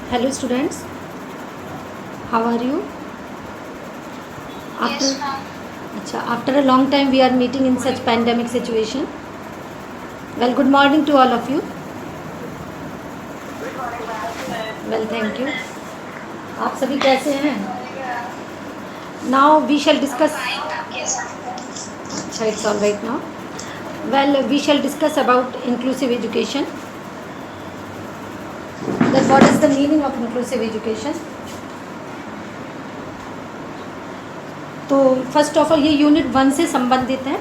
Hello students, how are you? After Yes, ma'am. after a long time we are meeting in such pandemic situation. Well, good morning to all of you. Well, thank you. आप सभी कैसे हैं? Now we shall I'm discuss. fine, ma'am. Yes, ma'am. अच्छा, it's all right now. Well, we shall discuss about inclusive education. Then what is the meaning of inclusive education? तो first of all ये unit 1 से संबंधित है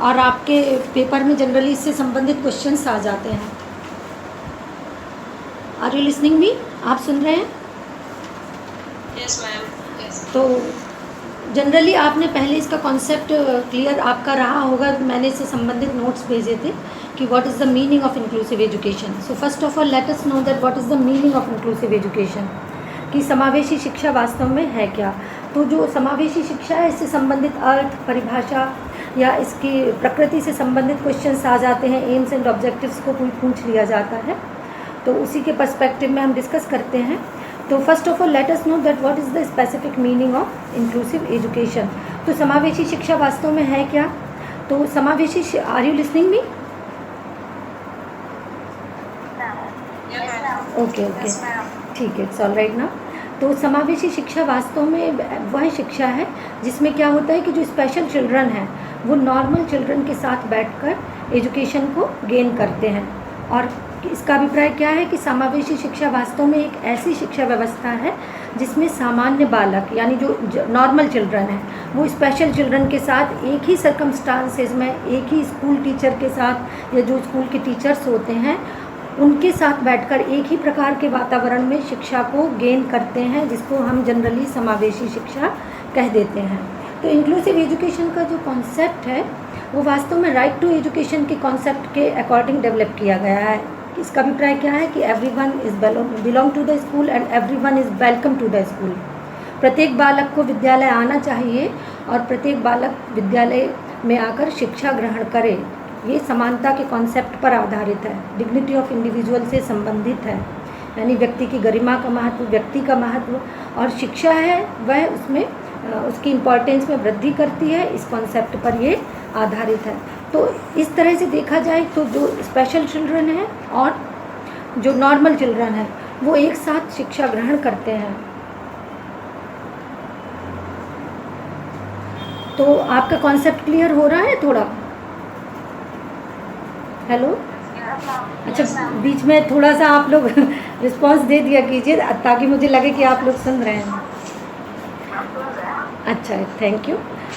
और आपके paper में generally इससे संबंधित क्वेश्चंस आ जाते हैं. Are you listening me? आप सुन रहे हैं? Yes, ma'am. Yes. तो जनरली आपने पहले इसका कॉन्सेप्ट क्लियर आपका रहा होगा. मैंने इससे संबंधित नोट्स भेजे थे कि what is the meaning of inclusive education. So first of all let us know that what is the meaning of inclusive education, कि समावेशी शिक्षा वास्तव में है क्या. तो जो समावेशी शिक्षा है इससे संबंधित अर्थ, परिभाषा या इसकी प्रकृति से संबंधित क्वेश्चंस आ जाते हैं. एम्स एंड ऑब्जेक्टिव्स को कोई पूछ लिया जाता है तो उसी के पर्सपेक्टिव में हम डिस्कस करते हैं. तो first of all let us know that what is the specific meaning of inclusive education. तो समावेशी शिक्षा वास्तव में है क्या. तो समावेशी, are you listening me? Yes, ma'am. Okay Yes, ma'am. ठीक है, इट्स ऑल राइट ना. तो समावेशी शिक्षा वास्तव में वह शिक्षा है जिसमें क्या होता है कि जो स्पेशल चिल्ड्रन हैं वो नॉर्मल चिल्ड्रन के साथ बैठकर एजुकेशन को गेन करते हैं. और इसका अभिप्राय क्या है कि समावेशी शिक्षा वास्तव में एक ऐसी शिक्षा व्यवस्था है जिसमें सामान्य बालक यानी जो नॉर्मल चिल्ड्रन हैं वो स्पेशल चिल्ड्रन के साथ एक ही सर्कमस्टांसेस में, एक ही स्कूल टीचर के साथ या जो स्कूल के टीचर्स होते हैं उनके साथ बैठकर एक ही प्रकार के वातावरण में शिक्षा को गेन करते हैं, जिसको हम जनरली समावेशी शिक्षा कह देते हैं. तो इंक्लूसिव एजुकेशन का जो कॉन्सेप्ट है वो वास्तव में राइट टू एजुकेशन के कॉन्सेप्ट के अकॉर्डिंग डेवलप किया गया है. इसका अभिप्राय क्या है कि everyone is belong to the school and everyone is welcome to the school. प्रत्येक बालक को विद्यालय आना चाहिए और प्रत्येक बालक विद्यालय में आकर शिक्षा ग्रहण करे. ये समानता के कॉन्सेप्ट पर आधारित है, डिग्निटी ऑफ इंडिविजुअल से संबंधित है, यानी व्यक्ति की गरिमा का महत्व, व्यक्ति का महत्व और शिक्षा है वह उसमें उसकी इम्पोर्टेंस में वृद्धि करती है. इस कॉन्सेप्ट पर ये आधारित है. तो इस तरह से देखा जाए तो जो स्पेशल चिल्ड्रन है और जो नॉर्मल चिल्ड्रन है वो एक साथ शिक्षा ग्रहण करते हैं. तो आपका कॉन्सेप्ट क्लियर हो रहा है थोड़ा? हेलो. अच्छा, बीच में थोड़ा सा आप लोग रिस्पांस दे दिया कीजिए ताकि मुझे लगे कि आप लोग सुन रहे हैं. अच्छा, थैंक यू.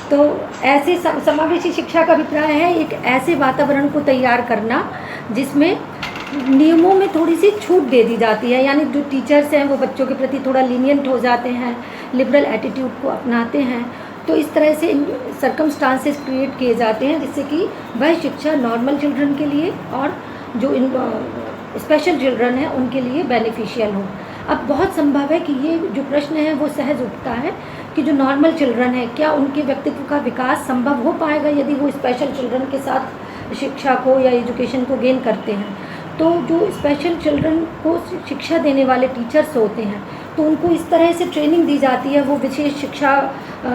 तो ऐसे समावेशी शिक्षा का अभिप्राय है एक ऐसे वातावरण को तैयार करना जिसमें नियमों में थोड़ी सी छूट दे दी जाती है, यानी जो टीचर्स हैं वो बच्चों के प्रति थोड़ा लीनियंट हो जाते हैं, लिबरल एटीट्यूड को अपनाते हैं. तो इस तरह से सर्कमस्टांसेस क्रिएट किए जाते हैं जिससे कि वह शिक्षा नॉर्मल चिल्ड्रन के लिए और जो स्पेशल चिल्ड्रन है उनके लिए बेनिफिशियल हो. अब बहुत संभव है कि ये जो प्रश्न है वो सहज उठता है कि जो नॉर्मल चिल्ड्रन है क्या उनके व्यक्तित्व का विकास संभव हो पाएगा यदि वो स्पेशल चिल्ड्रन के साथ शिक्षा को या एजुकेशन को गेन करते हैं. तो जो स्पेशल चिल्ड्रन को शिक्षा देने वाले टीचर्स होते हैं तो उनको इस तरह से ट्रेनिंग दी जाती है, वो विशेष शिक्षा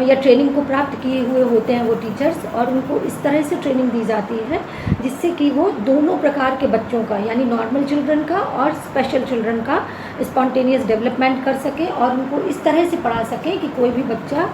या ट्रेनिंग को प्राप्त किए हुए होते हैं वो टीचर्स, और उनको इस तरह से ट्रेनिंग दी जाती है जिससे कि वो दोनों प्रकार के बच्चों का यानी नॉर्मल चिल्ड्रन का और स्पेशल चिल्ड्रन का स्पॉन्टेनियस डेवलपमेंट कर सके और उनको इस तरह से पढ़ा सके कि कोई भी बच्चा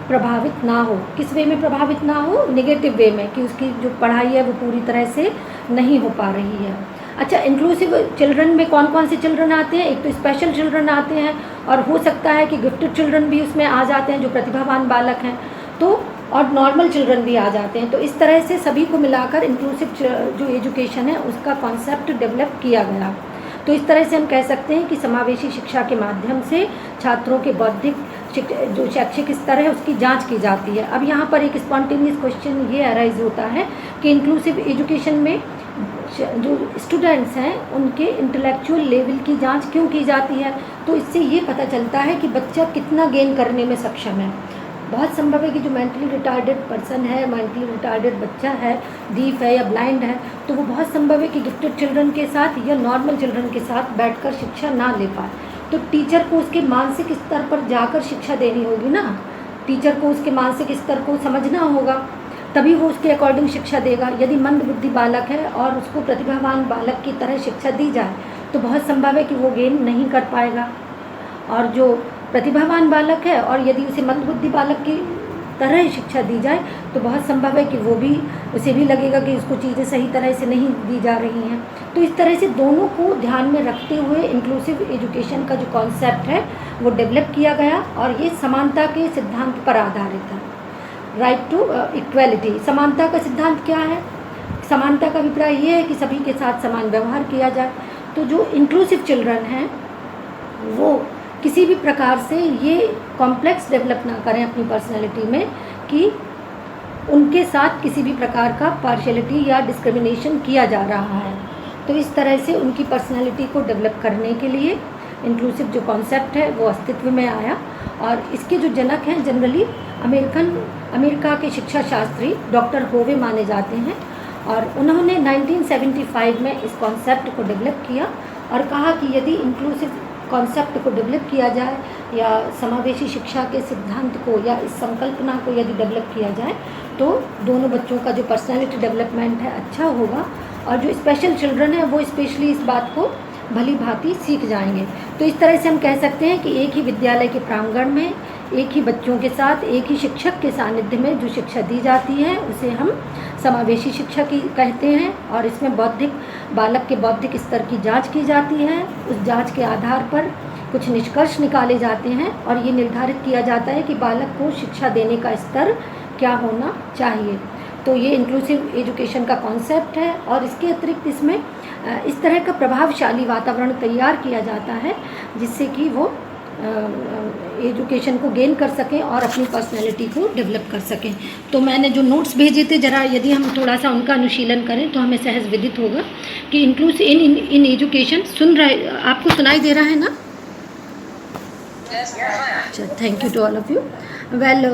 प्रभावित ना हो. किस वे में प्रभावित ना हो? नेगेटिव वे में, कि उसकी जो पढ़ाई है वो पूरी तरह से नहीं हो पा रही है. अच्छा, इंक्लूसिव चिल्ड्रन में कौन कौन से चिल्ड्रन आते हैं? एक तो स्पेशल चिल्ड्रन आते हैं और हो सकता है कि गिफ्टेड चिल्ड्रन भी उसमें आ जाते हैं जो प्रतिभावान बालक हैं, तो और नॉर्मल चिल्ड्रन भी आ जाते हैं. तो इस तरह से सभी को मिलाकर इंक्लूसिव जो एजुकेशन है उसका कॉन्सेप्ट डेवलप किया गया. तो इस तरह से हम कह सकते हैं कि समावेशी शिक्षा के माध्यम से छात्रों के बौद्धिक जो शैक्षिक स्तर है उसकी जांच की जाती है. अब यहाँ पर एक स्पॉन्टेनियस क्वेश्चन ये अराइज होता है कि इंक्लूसिव एजुकेशन में जो स्टूडेंट्स हैं उनके इंटेलेक्चुअल लेवल की जांच क्यों की जाती है. तो इससे ये पता चलता है कि बच्चा कितना गेन करने में सक्षम है. बहुत संभव है कि जो मेंटली रिटार्डेड पर्सन है, मेंटली रिटार्डेड बच्चा है, डीफ है या ब्लाइंड है, तो वो बहुत संभव है कि गिफ्टेड चिल्ड्रन के साथ या नॉर्मल चिल्ड्रन के साथ बैठकर शिक्षा ना ले पाए. तो टीचर को उसके मानसिक स्तर पर जाकर शिक्षा देनी होगी ना, टीचर को उसके मानसिक स्तर को समझना होगा, तभी वो उसके अकॉर्डिंग शिक्षा देगा। यदि मंद बुद्धि बालक है और उसको प्रतिभावान बालक की तरह शिक्षा दी जाए तो बहुत संभव है कि वो गेन नहीं कर पाएगा। और जो प्रतिभावान बालक है और यदि उसे मंद बुद्धि बालक की तरह शिक्षा दी जाए तो बहुत संभव है कि उसे भी लगेगा कि उसको चीज़ें सही तरह से नहीं दी जा रही हैं। तो इस तरह से दोनों को ध्यान में रखते हुए इंक्लूसिव एजुकेशन का जो कॉन्सेप्ट है वो डेवलप किया गया और ये समानता के सिद्धांत पर आधारित है। राइट टू इक्वलिटी, समानता का सिद्धांत क्या है? समानता का अभिप्राय ये है कि सभी के साथ समान व्यवहार किया जाए। तो जो इंक्लूसिव चिल्ड्रन हैं वो किसी भी प्रकार से ये कॉम्प्लेक्स डेवलप ना करें अपनी पर्सनैलिटी में कि उनके साथ किसी भी प्रकार का पार्शियलिटी या डिस्क्रिमिनेशन किया जा रहा है। तो इस तरह से उनकी पर्सनैलिटी को डेवलप करने के लिए इंक्लूसिव जो कॉन्सेप्ट है वो अस्तित्व में आया। और इसके जो जनक हैं जनरली अमेरिका के शिक्षा शास्त्री डॉक्टर होवे माने जाते हैं और उन्होंने 1975 में इस कॉन्सेप्ट को डेवलप किया और कहा कि यदि इंक्लूसिव कॉन्सेप्ट को डेवलप किया जाए या समावेशी शिक्षा के सिद्धांत को या इस संकल्पना को यदि डेवलप किया जाए तो दोनों बच्चों का जो पर्सनैलिटी डेवलपमेंट है अच्छा होगा और जो स्पेशल चिल्ड्रन है वो स्पेशली इस बात को भली भांति सीख जाएंगे। तो इस तरह से हम कह सकते हैं कि एक ही विद्यालय के प्रांगण में एक ही बच्चों के साथ एक ही शिक्षक के सानिध्य में जो शिक्षा दी जाती है उसे हम समावेशी शिक्षा की कहते हैं। और इसमें बालक के बौद्धिक स्तर की जांच की जाती है। उस जांच के आधार पर कुछ निष्कर्ष निकाले जाते हैं और ये निर्धारित किया जाता है कि बालक को शिक्षा देने का स्तर क्या होना चाहिए। तो ये इंक्लूसिव एजुकेशन का कॉन्सेप्ट है और इसके अतिरिक्त इसमें इस तरह का प्रभावशाली वातावरण तैयार किया जाता है जिससे कि वो एजुकेशन को गेन कर सकें और अपनी पर्सनैलिटी को डेवलप कर सकें। तो मैंने जो नोट्स भेजे थे ज़रा यदि हम थोड़ा सा उनका अनुशीलन करें तो हमें सहज विदित होगा कि इंक्लूसिव इन एजुकेशन आपको सुनाई दे रहा है ना? अच्छा, thank you to all of you. Well,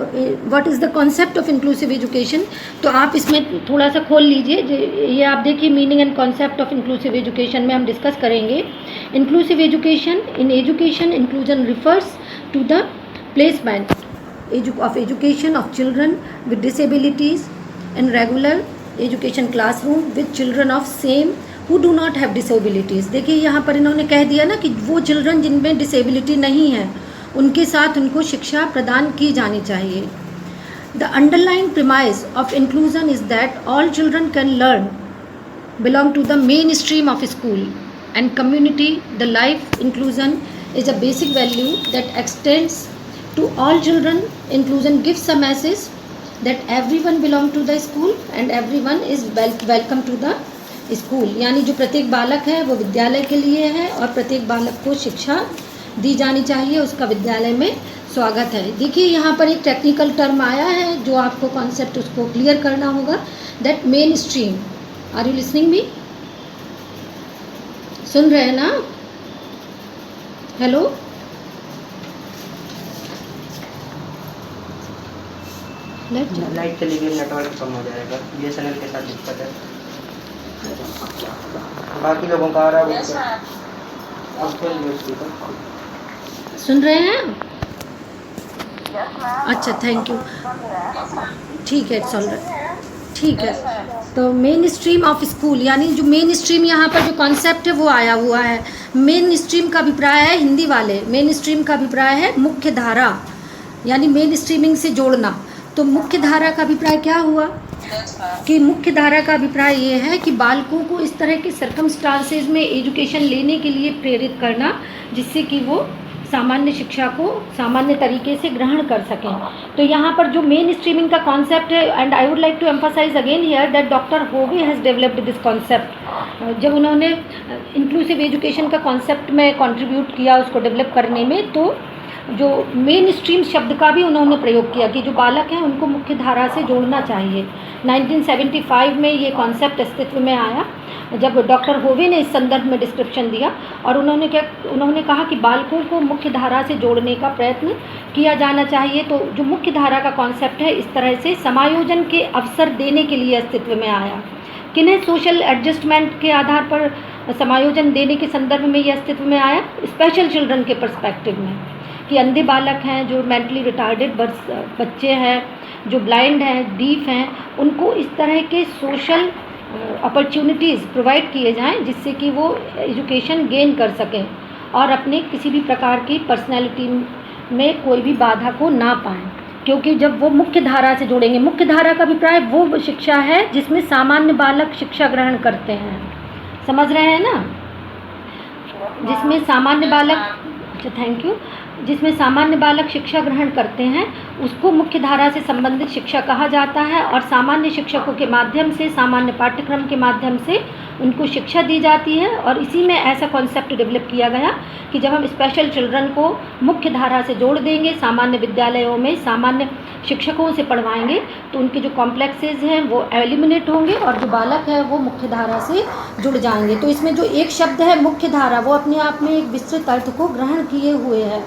what is the concept of inclusive education? तो आप इसमें थोड़ा सा खोल लीजिए। ये आप देखिए meaning and concept of inclusive education में हम डिस्कस करेंगे। Inclusive education, in education inclusion refers to the placement of education of children with disabilities in regular education classroom with children of same who do not have disabilities। देखिए यहाँ पर इन्होंने कह दिया ना कि वो चिल्ड्रन जिनमें डिसेबिलिटी नहीं है उनके साथ उनको शिक्षा प्रदान की जानी चाहिए। The underlying premise of inclusion is that all children can learn, belong to the mainstream of school and community. The life inclusion is a basic value that extends to all children. Inclusion gives a message that everyone belong to the school and everyone is welcome to the school। यानी जो प्रत्येक बालक है वो विद्यालय के लिए है और प्रत्येक बालक को शिक्षा दी जानी चाहिए, उसका विद्यालय में स्वागत है। देखिए यहाँ पर एक टेक्निकल टर्म आया है जो आपको कॉन्सेप्ट उसको क्लियर करना होगा। That main stream, are you listening me? सुन रहे हैं ना? हेलो, लाइट चली गई, नेटवर्क कम हो जाएगा। BSNL के साथ दिक्कत है, बाकी लोगों का आ रहा है। सुन रहे हैं? अच्छा, थैंक यू, ठीक है, इट्स ऑल राइट, ठीक है। तो मेन स्ट्रीम ऑफ स्कूल, यानी जो मेन स्ट्रीम यहाँ पर जो कॉन्सेप्ट है वो आया हुआ है। मेन स्ट्रीम का अभिप्राय है, हिंदी वाले, मेन स्ट्रीम का अभिप्राय है मुख्य धारा, यानी मेन स्ट्रीमिंग से जोड़ना। तो मुख्य धारा का अभिप्राय क्या हुआ कि मुख्य धारा का अभिप्राय ये है कि बालकों को इस तरह के सर्कमस्टांसेस में एजुकेशन लेने के लिए प्रेरित करना जिससे कि वो सामान्य शिक्षा को सामान्य तरीके से ग्रहण कर सकें। तो यहाँ पर जो मेन स्ट्रीमिंग का कॉन्सेप्ट है, and I would like to emphasize again here that doctor Howe has developed this concept. जब उन्होंने इंक्लूसिव एजुकेशन का कॉन्सेप्ट में कंट्रीब्यूट किया उसको डेवलप करने में, तो जो मेन स्ट्रीम शब्द का भी उन्होंने प्रयोग किया कि जो बालक हैं उनको मुख्य धारा से जोड़ना चाहिए। 1975 में ये कॉन्सेप्ट अस्तित्व में आया जब डॉक्टर होवे ने इस संदर्भ में डिस्क्रिप्शन दिया और उन्होंने कहा कि बालकों को मुख्य धारा से जोड़ने का प्रयत्न किया जाना चाहिए। तो जो मुख्य धारा का कॉन्सेप्ट है इस तरह से समायोजन के अवसर देने के लिए अस्तित्व में आया किन्हें सोशल एडजस्टमेंट के आधार पर समायोजन देने के संदर्भ में ये अस्तित्व में आया? स्पेशल चिल्ड्रन के पर्सपेक्टिव में, कि अंधे बालक हैं, जो मेंटली रिटार्डेड बच्चे हैं, जो ब्लाइंड हैं, डीफ हैं, उनको इस तरह के सोशल अपॉर्चुनिटीज़ प्रोवाइड किए जाएं जिससे कि वो एजुकेशन गेन कर सकें और अपने किसी भी प्रकार की पर्सनैलिटी में कोई भी बाधा को ना पाएं। क्योंकि जब वो मुख्य धारा से जोड़ेंगे, मुख्य धारा का अभिप्राय वो शिक्षा है जिसमें सामान्य बालक शिक्षा ग्रहण करते हैं, समझ रहे हैं ना? जिसमें सामान्य बालक, अच्छा थैंक यू, जिसमें सामान्य बालक शिक्षा ग्रहण करते हैं उसको मुख्य धारा से संबंधित शिक्षा कहा जाता है। और सामान्य शिक्षकों के माध्यम से, सामान्य पाठ्यक्रम के माध्यम से उनको शिक्षा दी जाती है। और इसी में ऐसा कॉन्सेप्ट डेवलप किया गया कि जब हम स्पेशल चिल्ड्रन को मुख्य धारा से जोड़ देंगे, सामान्य विद्यालयों में सामान्य शिक्षकों से पढ़वाएंगे, तो उनके जो कॉम्प्लेक्सेस हैं वो एलिमिनेट होंगे और जो बालक है वो मुख्य धारा से जुड़ जाएंगे। तो इसमें जो एक शब्द है मुख्य धारा, वो अपने आप में एक विस्तृत अर्थ को ग्रहण किए हुए है।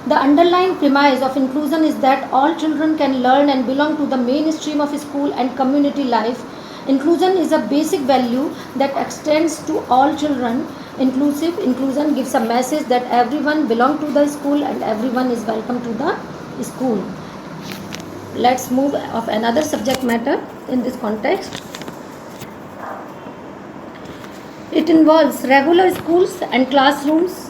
The underlying premise of inclusion is that all children can learn and belong to the mainstream of school and community life. Inclusion is a basic value that extends to all children. Inclusion gives a message that everyone belongs to the school and everyone is welcome to the school. Let's move of another subject matter in this context. It involves regular schools and classrooms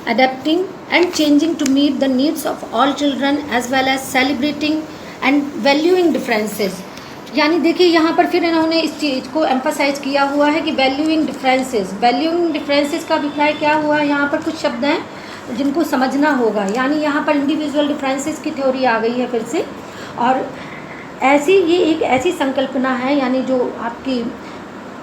adapting and changing to meet the needs of all children as well as celebrating and valuing differences. यानी देखिए यहाँ पर फिर इन्होंने इस चीज़ को emphasise किया हुआ है कि वैल्यूइंग डिफरेंसेस। वैल्यूइंग डिफरेंसेस का अभिप्राय क्या हुआ है? यहाँ पर कुछ शब्द हैं जिनको समझना होगा। यानी यहाँ पर इंडिविजुअल डिफरेंसेस की थ्योरी आ गई है फिर से, और ऐसी ये एक ऐसी संकल्पना है, यानी जो आपकी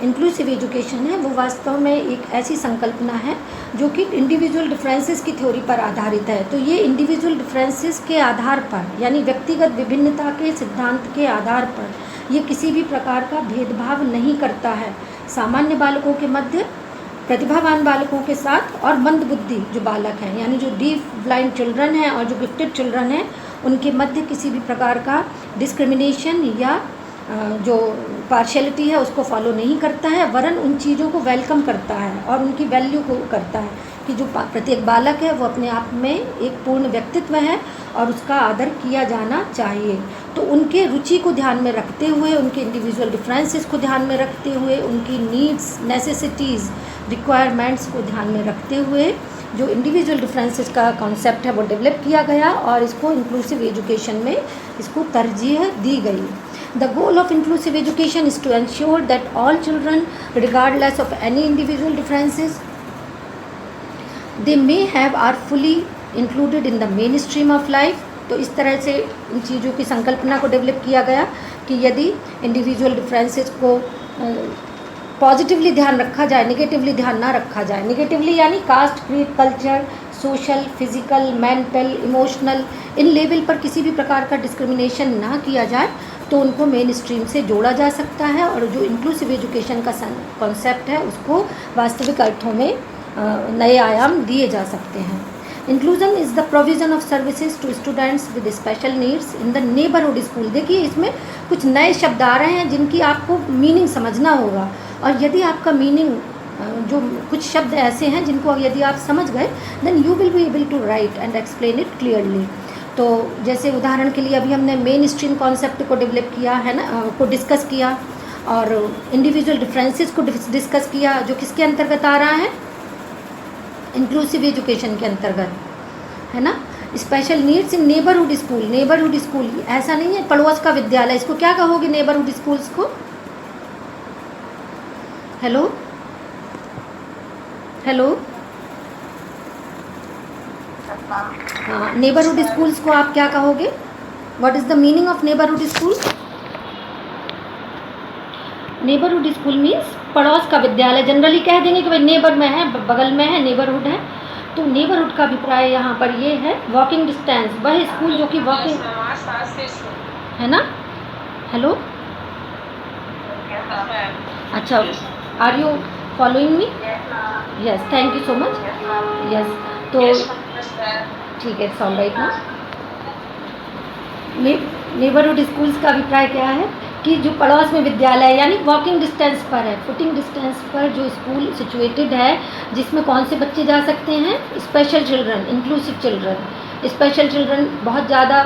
इंक्लूसिव एजुकेशन है वो वास्तव में एक ऐसी संकल्पना है जो कि इंडिविजुअल डिफरेंसेस की थ्योरी पर आधारित है। तो ये इंडिविजुअल डिफरेंसेस के आधार पर, यानी व्यक्तिगत विभिन्नता के सिद्धांत के आधार पर ये किसी भी प्रकार का भेदभाव नहीं करता है सामान्य बालकों के मध्य, प्रतिभावान बालकों के साथ और मंदबुद्धि जो बालक हैं, यानी जो डीफ ब्लाइंड चिल्ड्रन हैं और जो गिफ्टेड चिल्ड्रन हैं, उनके मध्य किसी भी प्रकार का डिस्क्रिमिनेशन या जो पार्शियलिटी है उसको फॉलो नहीं करता है, वरन उन चीज़ों को वेलकम करता है और उनकी वैल्यू को करता है कि जो प्रत्येक बालक है वो अपने आप में एक पूर्ण व्यक्तित्व है और उसका आदर किया जाना चाहिए। तो उनके रुचि को ध्यान में रखते हुए, उनके इंडिविजुअल डिफरेंसेस को ध्यान में रखते हुए, उनकी नीड्स, नेसेसिटीज़, रिक्वायरमेंट्स को ध्यान में रखते हुए जो इंडिविजुअल डिफरेंसेस का कॉन्सेप्ट है वो डेवलप किया गया और इसको इंक्लूसिव एजुकेशन में इसको तरजीह दी गई। The goal of inclusive education is to ensure that all children, regardless of any individual differences they may have, are fully included in the mainstream of life. तो इस तरह से इन चीज़ों की संकल्पना को डेवलप किया गया कि यदि इंडिविजुअल डिफरेंसेस को पॉजिटिवली ध्यान रखा जाए, निगेटिवली ध्यान ना रखा जाए। निगेटिवली यानी caste, creed, culture, social, physical, mental, emotional, इन लेवल पर किसी भी प्रकार का डिस्क्रिमिनेशन ना किया जाए तो उनको मेन स्ट्रीम से जोड़ा जा सकता है और जो इंक्लूसिव एजुकेशन का कॉन्सेप्ट है उसको वास्तविक अर्थों में नए आयाम दिए जा सकते हैं। Inclusion is the provision of services to students with special needs in the neighbourhood school. देखिए इसमें कुछ नए शब्द आ रहे हैं जिनकी आपको मीनिंग समझना होगा, और यदि आपका मीनिंग जो कुछ शब्द ऐसे हैं जिनको यदि आप समझ गए then you will be able to write and explain it clearly. तो जैसे उदाहरण के लिए अभी हमने मेन स्ट्रीम कॉन्सेप्ट को डेवलप किया है ना, को डिस्कस किया, और इंडिविजुअल डिफरेंसेस को डिस्कस किया, जो किसके अंतर्गत आ रहा है? इंक्लूसिव एजुकेशन के अंतर्गत, है ना। स्पेशल नीड्स इन नेबरहुड स्कूल। नेबरहुड स्कूल ऐसा नहीं है पड़ोस का विद्यालय, इसको क्या कहोगे नेबरहुड स्कूल्स को? हेलो हेलो, हाँ, नेबरहुड स्कूल्स को आप क्या कहोगे? What is the meaning of neighbourhood school? Neighbourhood school means पड़ोस का विद्यालय। जनरली कह देंगे कि भाई नेबर में है, बगल में है, नेबरहुड है। तो नेबरहुड का अभिप्राय यहाँ पर ये है वॉकिंग डिस्टेंस, वह स्कूल जो कि वॉकिंग, है ना। हेलो, अच्छा, are you following me? Yes, thank you so much. Yes, तो ठीक है, ऑल राइट ना। नेबरहुड स्कूल्स का अभिप्राय क्या है कि जो पड़ोस में विद्यालय यानी वॉकिंग डिस्टेंस पर है, फुटिंग डिस्टेंस पर जो स्कूल सिचुएटेड है, जिसमें कौन से बच्चे जा सकते हैं? Special children, inclusive children. Special children बहुत ज़्यादा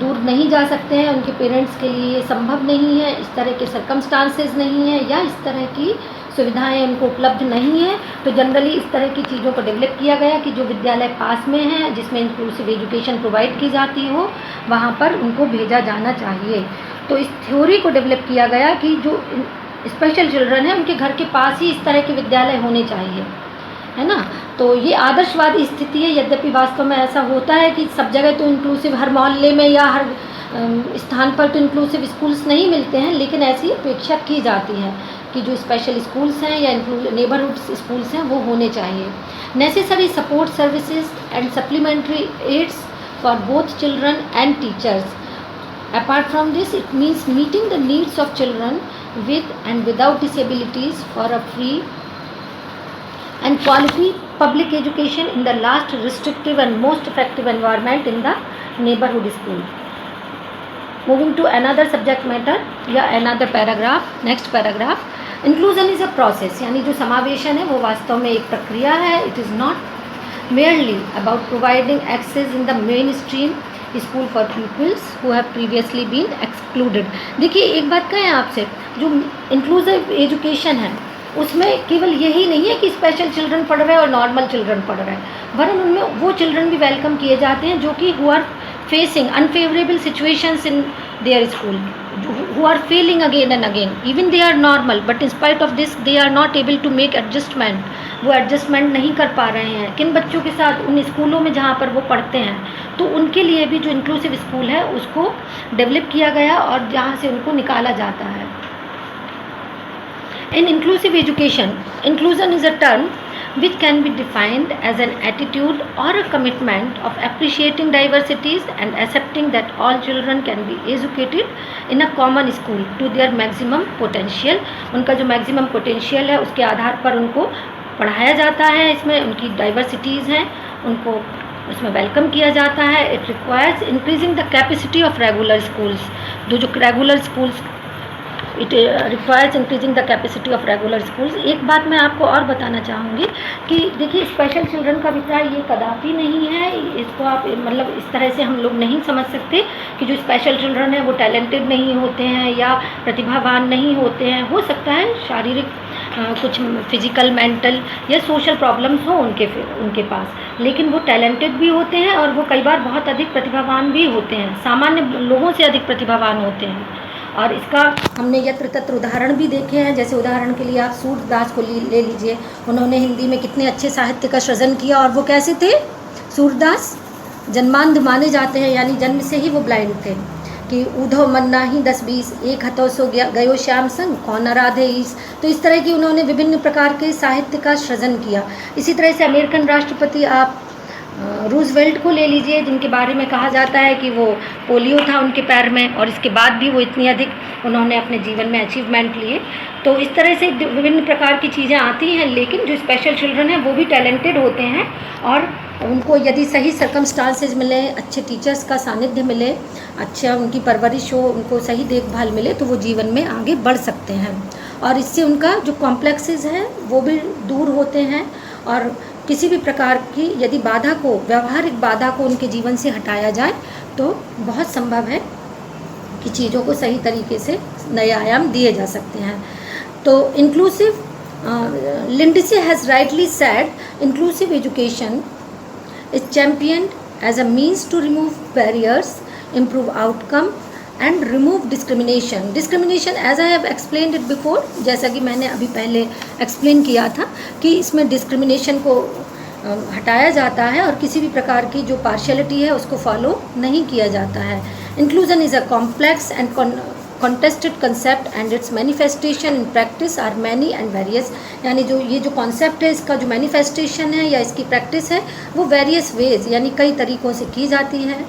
दूर नहीं जा सकते हैं, उनके पेरेंट्स के लिए ये संभव नहीं है, इस तरह के सर्कमस्टांसेस नहीं है या इस तरह की सुविधाएं उनको उपलब्ध नहीं है। तो जनरली इस तरह की चीज़ों को डेवलप किया गया कि जो विद्यालय पास में है, जिसमें इंक्लूसिव एजुकेशन प्रोवाइड की जाती हो, वहाँ पर उनको भेजा जाना चाहिए। तो इस थ्योरी को डेवलप किया गया कि जो स्पेशल चिल्ड्रन है उनके घर के पास ही इस तरह के विद्यालय होने चाहिए, है ना। तो ये आदर्शवादी स्थिति है, यद्यपि वास्तव में ऐसा होता है कि सब जगह तो इंक्लूसिव, हर मोहल्ले में या हर स्थान पर तो इंक्लूसिव स्कूल्स नहीं मिलते हैं, लेकिन ऐसी अपेक्षा की जाती है कि जो स्पेशल स्कूल्स हैं या नेबरहुड स्कूल्स हैं वो होने चाहिए। Necessary support services and supplementary aids for both children and teachers. Apart from this, it means meeting the needs of children with and without disabilities for a free and quality public education in the last restrictive and most effective environment in the neighborhood school. Moving to another subject matter या another paragraph, next paragraph. Inclusion is a process, यानी जो समावेशन है वो वास्तव में एक प्रक्रिया है. It is not merely about providing access in the mainstream school for peoples who have previously been excluded. देखिए एक बात कहें आपसे, जो इंक्लूसिव एजुकेशन है उसमें केवल यही नहीं है कि स्पेशल चिल्ड्रन पढ़ रहे हैं और नॉर्मल चिल्ड्रन पढ़ रहे हैं, वरन उनमें वो चिल्ड्रन भी वेलकम किए जाते हैं जो कि who are facing unfavourable situations in their school, who are failing again and again, even they are normal but in spite of this they are not able to make adjustment, वो adjustment नहीं कर पा रहे हैं। किन बच्चों के साथ? उन स्कूलों में जहाँ पर वो पढ़ते हैं, तो उनके लिए भी जो इंक्लूसिव स्कूल है उसको डेवलप किया गया और जहाँ से उनको निकाला जाता है। In inclusive education, inclusion is a term which can be defined as an attitude or a commitment of appreciating diversities and accepting that all children can be educated in a common school to their maximum potential। उनका जो maximum potential है उसके आधार पर उनको पढ़ाया जाता है, इसमें उनकी डाइवर्सिटीज़ हैं उनको उसमें वेलकम किया जाता है। It requires increasing the capacity of regular schools, जो regular schools, it requires increasing the capacity of regular schools. एक बात मैं आपको और बताना चाहूँगी कि देखिए स्पेशल चिल्ड्रन का अभिप्राय ये कदापि नहीं है, इसको आप मतलब इस तरह से हम लोग नहीं समझ सकते कि जो स्पेशल चिल्ड्रन है वो टैलेंटेड नहीं होते हैं या प्रतिभावान नहीं होते हैं। हो सकता है शारीरिक कुछ फिजिकल, मेंटल या सोशल प्रॉब्लम्स हो उनके पास, लेकिन वो टैलेंटेड भी होते हैं और वो कई बार बहुत अधिक प्रतिभावान भी होते हैं, सामान्य लोगों से अधिक प्रतिभावान होते हैं। और इसका हमने यत्र तत्र उदाहरण भी देखे हैं। जैसे उदाहरण के लिए आप सूरदास को ले लीजिए, उन्होंने हिंदी में कितने अच्छे साहित्य का सृजन किया। और वो कैसे थे? सूरदास जन्मांध माने जाते हैं, यानी जन्म से ही वो ब्लाइंड थे कि ऊधो मन नाही 10-20 एक हथो सो गयो श्याम संग कौन आराधे ईस। तो इस तरह की उन्होंने विभिन्न प्रकार के साहित्य का सृजन किया। इसी तरह से अमेरिकन राष्ट्रपति आप रूजवेल्ट को ले लीजिए, जिनके बारे में कहा जाता है कि वो पोलियो था उनके पैर में और इसके बाद भी वो इतनी अधिक उन्होंने अपने जीवन में अचीवमेंट लिए। तो इस तरह से विभिन्न प्रकार की चीज़ें आती हैं, लेकिन जो स्पेशल चिल्ड्रन हैं वो भी टैलेंटेड होते हैं और उनको यदि सही सर्कमस्टांसेस मिले, अच्छे टीचर्स का सानिध्य मिले, अच्छा उनकी परवरिश हो, उनको सही देखभाल मिले, तो वो जीवन में आगे बढ़ सकते हैं और इससे उनका जो कॉम्प्लेक्सेस हैं वो भी दूर होते हैं। और किसी भी प्रकार की यदि बाधा को, व्यवहारिक बाधा को उनके जीवन से हटाया जाए तो बहुत संभव है कि चीज़ों को सही तरीके से नए आयाम दिए जा सकते हैं। तो inclusive, Lindsay has rightly said, inclusive education is championed as a means to remove barriers, improve outcome and remove discrimination. Discrimination as I have explained it before, जैसा कि मैंने अभी पहले explain किया था कि इसमें discrimination को हटाया जाता है और किसी भी प्रकार की जो partiality है उसको follow नहीं किया जाता है। Inclusion is a complex and contested concept and its manifestation in practice are many and various। यानी जो ये जो concept है इसका जो manifestation है या इसकी practice है वो various ways यानी कई तरीक़ों से की जाती है।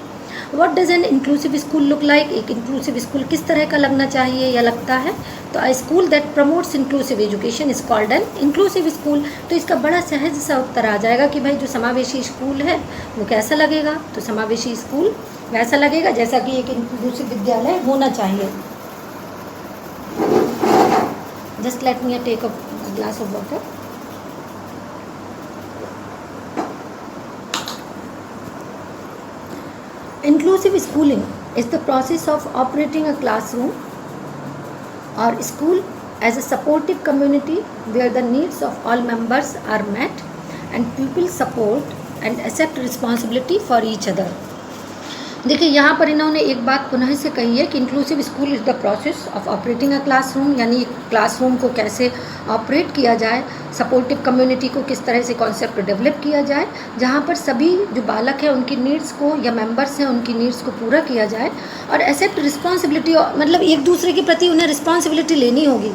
What does an inclusive school look like? एक inclusive school किस तरह का लगना चाहिए या लगता है? तो a school that promotes inclusive education is called an inclusive school। तो इसका बड़ा सहज सा उत्तर आ जाएगा कि भाई जो समावेशी स्कूल है वो कैसा लगेगा? तो समावेशी स्कूल वैसा लगेगा जैसा कि एक inclusive विद्यालय होना चाहिए। Just let me take a glass of water. Inclusive schooling is the process of operating a classroom or school as a supportive community where the needs of all members are met and pupils support and accept responsibility for each other. देखिए यहाँ पर इन्होंने एक बात पुनः से कही है कि inclusive school is the process of operating a classroom, यानी क्लासरूम को कैसे ऑपरेट किया जाए, सपोर्टिव कम्युनिटी को किस तरह से कॉन्सेप्ट डेवलप किया जाए, जहाँ पर सभी जो बालक हैं उनकी नीड्स को या मेंबर्स हैं उनकी नीड्स को पूरा किया जाए और एक्सेप्ट रिस्पॉन्सिबिलिटी, मतलब एक दूसरे के प्रति उन्हें रिस्पॉन्सिबिलिटी लेनी होगी.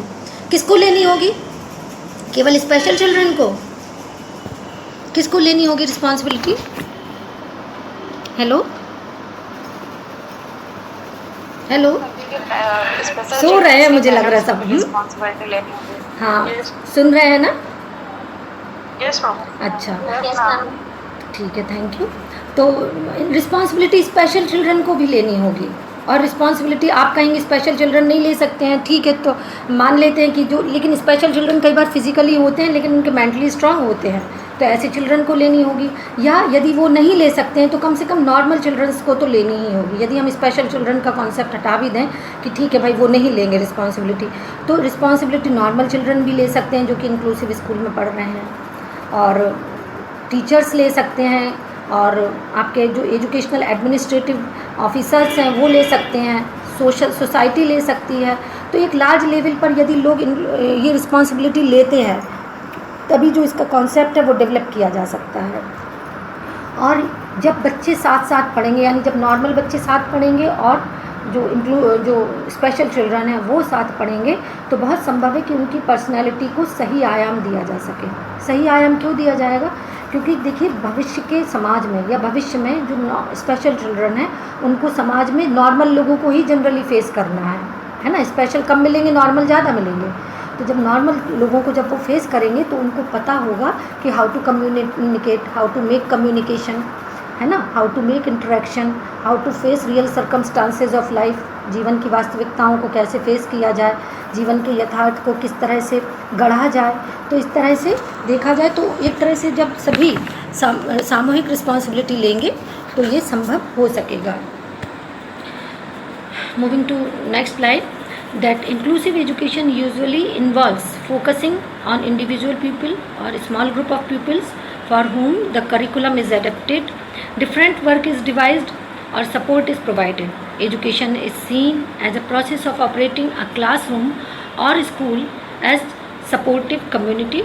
किसको लेनी होगी? केवल स्पेशल चिल्ड्रन को? किसको लेनी होगी रिस्पॉन्सिबिलिटी? हेलो हेलो, सो रहे हैं मुझे लग रहा है सब. हाँ, सुन रहे हैं ना? Yes ma'am. अच्छा, Yes, ma'am. ठीक है, थैंक यू. तो रिस्पॉन्सिबिलिटी स्पेशल चिल्ड्रन को भी लेनी होगी और रिस्पॉन्सिबिलिटी आप कहेंगे स्पेशल चिल्ड्रन नहीं ले सकते हैं, ठीक है, तो मान लेते हैं कि जो, लेकिन स्पेशल चिल्ड्रन कई बार फिजिकली होते हैं लेकिन उनके मेंटली स्ट्रांग होते हैं, तो ऐसे चिल्ड्रन को लेनी होगी. या यदि वो नहीं ले सकते हैं तो कम से कम नॉर्मल चिल्ड्रंस को तो लेनी ही होगी. यदि हम स्पेशल चिल्ड्रन का कॉन्सेप्ट हटा भी दें कि ठीक है भाई वो नहीं लेंगे रिस्पॉन्सिबिलिटी, तो रिस्पॉन्सिबिलिटी नॉर्मल चिल्ड्रन भी ले सकते हैं जो कि इंक्लूसिव स्कूल में पढ़ रहे हैं, और टीचर्स ले सकते हैं, और आपके जो एजुकेशनल एडमिनिस्ट्रेटिव ऑफिसर्स हैं वो ले सकते हैं, सोसाइटी ले सकती है. तो एक लार्ज लेवल पर यदि लोग ये रिस्पॉन्सिबिलिटी लेते हैं तभी जो इसका कॉन्सेप्ट है वो डेवलप किया जा सकता है. और जब बच्चे साथ साथ पढ़ेंगे, यानी जब नॉर्मल बच्चे साथ पढ़ेंगे और जो स्पेशल चिल्ड्रन हैं वो साथ पढ़ेंगे, तो बहुत संभव है कि उनकी पर्सनैलिटी को सही आयाम दिया जा सके. सही आयाम क्यों दिया जाएगा? क्योंकि देखिए भविष्य के समाज में या भविष्य में जो स्पेशल चिल्ड्रन हैं उनको समाज में नॉर्मल लोगों को ही जनरली फेस करना है ना. स्पेशल कम मिलेंगे, नॉर्मल ज़्यादा मिलेंगे. तो जब नॉर्मल लोगों को जब वो फेस करेंगे तो उनको पता होगा कि how to communicate, how to make communication, है ना, how to make interaction, how to face real circumstances of life, जीवन की वास्तविकताओं को कैसे फेस किया जाए, जीवन के यथार्थ को किस तरह से गढ़ा जाए. तो इस तरह से देखा जाए तो एक तरह से जब सभी सामूहिक रिस्पॉन्सिबिलिटी लेंगे तो ये संभव हो सकेगा. Moving to next slide. That inclusive education usually involves focusing on individual people or a small group of pupils for whom the curriculum is adapted, different work is devised or support is provided. Education is seen as a process of operating a classroom or school as supportive community.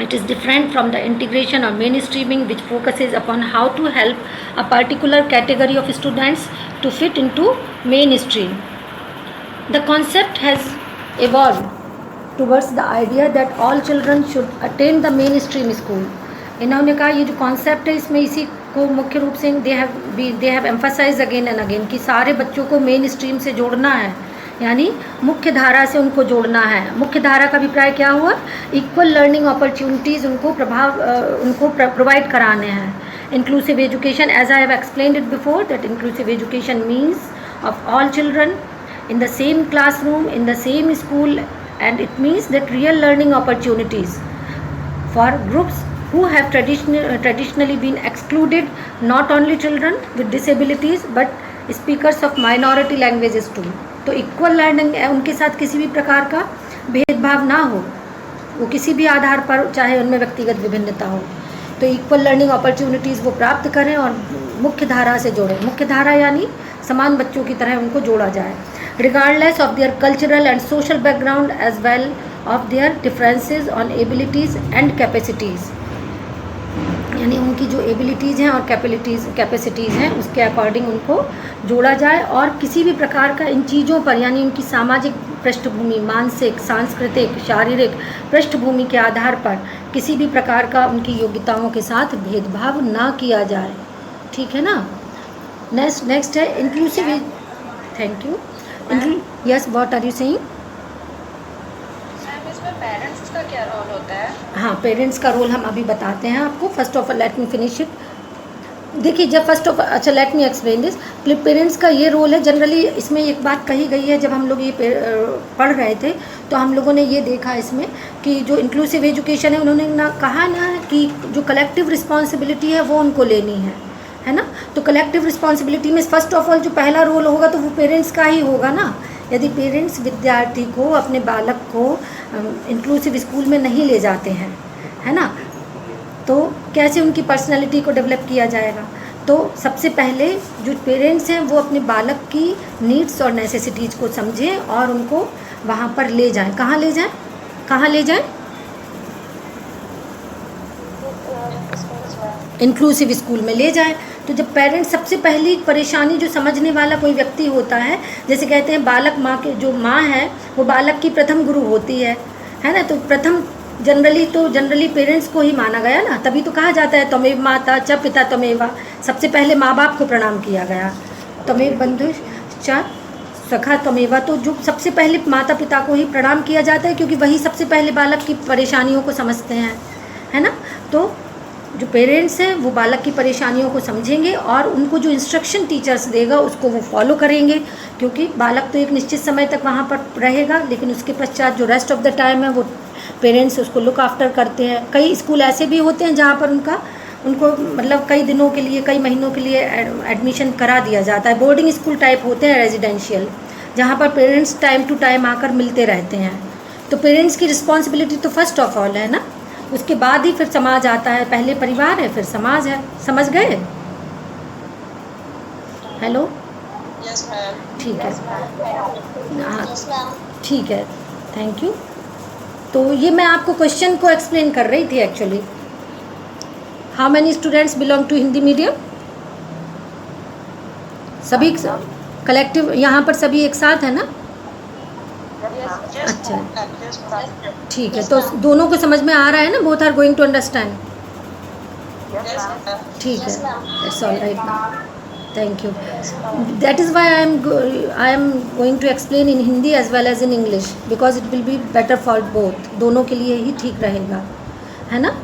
It is different from the integration or mainstreaming which focuses upon how to help a particular category of students to fit into mainstream. The concept has evolved towards the idea that all children should attend the mainstream school. इन्होंने कहा ये जो concept है इसमें इसी को मुख्य रूप से they have emphasize again and again कि सारे बच्चों को मेन स्ट्रीम से जोड़ना है, यानी मुख्य धारा से उनको जोड़ना है. मुख्य धारा का अभिप्राय क्या हुआ? इक्वल लर्निंग अपॉर्चुनिटीज़ उनको प्रोवाइड कराने हैं. Inclusive education, as I have explained it before, that inclusive education means of all children in the same classroom, in the same school, and it means that real learning opportunities for groups who have traditionally been excluded, not only children with disabilities but speakers of minority languages too. तो equal learning उनके साथ किसी भी प्रकार का भेदभाव ना हो, वो किसी भी आधार पर, चाहे उनमें व्यक्तिगत विभिन्नता हो, तो इक्वल लर्निंग अपॉर्चुनिटीज़ वो प्राप्त करें और मुख्य धारा से जोड़ें. मुख्य धारा यानी समान बच्चों की तरह उनको जोड़ा जाए, regardless of their cultural and social background as well of their differences on abilities and capacities. यानी उनकी जो एबिलिटीज़ हैं और कैपेसिटीज़ हैं उसके अकॉर्डिंग उनको जोड़ा जाए, और किसी भी प्रकार का इन चीज़ों पर, यानी उनकी सामाजिक पृष्ठभूमि, मानसिक, सांस्कृतिक, शारीरिक पृष्ठभूमि के आधार पर किसी भी प्रकार का उनकी योग्यताओं के साथ भेदभाव ना किया जाए. ठीक है ना. नेक्स्ट है inclusive. Thank you. Yes, what are you saying? Ma'am इसमें पेरेंट्स का क्या रोल होता है? हाँ, पेरेंट्स का रोल हम अभी बताते हैं आपको. First of all let me finish it. देखिए जब फर्स्ट ऑफ अच्छा let me explain this. Parents का ये रोल है जनरली, इसमें एक बात कही गई है जब हम लोग ये पढ़ रहे थे तो हम लोगों ने ये देखा इसमें कि जो इंक्लूसिव एजुकेशन है उन्होंने ना कहा ना कि जो कलेक्टिव रिस्पॉन्सिबिलिटी है वो उनको लेनी है ना। तो कलेक्टिव रिस्पॉन्सिबिलिटी में फर्स्ट ऑफ ऑल जो पहला रोल होगा तो वो पेरेंट्स का ही होगा ना। यदि पेरेंट्स विद्यार्थी को, अपने बालक को इंक्लूसिव स्कूल में नहीं ले जाते हैं, है ना, तो कैसे उनकी पर्सनैलिटी को डेवलप किया जाएगा। तो सबसे पहले जो पेरेंट्स हैं वो अपने बालक की नीड्स और नेसेसिटीज़ को समझें और उनको वहाँ पर ले जाएं। कहाँ ले जाएं? कहाँ ले जाएं? इंक्लूसिव स्कूल में ले जाएं। तो जब पेरेंट्स, सबसे पहली परेशानी जो समझने वाला कोई व्यक्ति होता है, जैसे कहते हैं बालक माँ के, जो माँ है वो बालक की प्रथम गुरु होती है ना। तो प्रथम जनरली पेरेंट्स को ही माना गया ना, तभी तो कहा जाता है त्वमेव माता च पिता त्वमेव। सबसे पहले माँ बाप को प्रणाम किया गया, त्वमेव बंधु च सखा त्वमेव। तो जो सबसे पहले माता पिता को ही प्रणाम किया जाता है क्योंकि वही सबसे पहले बालक की परेशानियों को समझते हैं, है ना। तो जो पेरेंट्स हैं वो बालक की परेशानियों को समझेंगे और उनको जो इंस्ट्रक्शन टीचर्स देगा उसको वो फॉलो करेंगे, क्योंकि बालक तो एक निश्चित समय तक वहाँ पर रहेगा, लेकिन उसके पश्चात जो रेस्ट ऑफ द टाइम है वो पेरेंट्स उसको लुक आफ्टर करते हैं। कई स्कूल ऐसे भी होते हैं जहाँ पर उनको मतलब कई दिनों के लिए, कई महीनों के लिए एडमिशन करा दिया जाता है। बोर्डिंग स्कूल टाइप होते हैं रेजिडेंशियल, जहाँ पर पेरेंट्स टाइम टू टाइम आकर मिलते रहते हैं। तो पेरेंट्स की रिस्पॉन्सिबिलिटी तो फर्स्ट ऑफ ऑल है ना, उसके बाद ही फिर समाज आता है। पहले परिवार है फिर समाज है। समझ गए? Hello, Yes, ma'am. ठीक है, हाँ Yes, ma'am. ठीक है, थैंक यू। तो ये मैं आपको क्वेश्चन को एक्सप्लेन कर रही थी actually. How many students belong to Hindi medium? सभी कलेक्टिव यहाँ पर सभी एक साथ है ना? अच्छा ठीक है, तो दोनों को समझ में आ रहा है ना? Both are going to understand? ठीक है, it's all right now, thank you. That is why I am going to explain in Hindi as well as in English, because it will be better for both, दोनों के लिए ही ठीक रहेगा, है ना।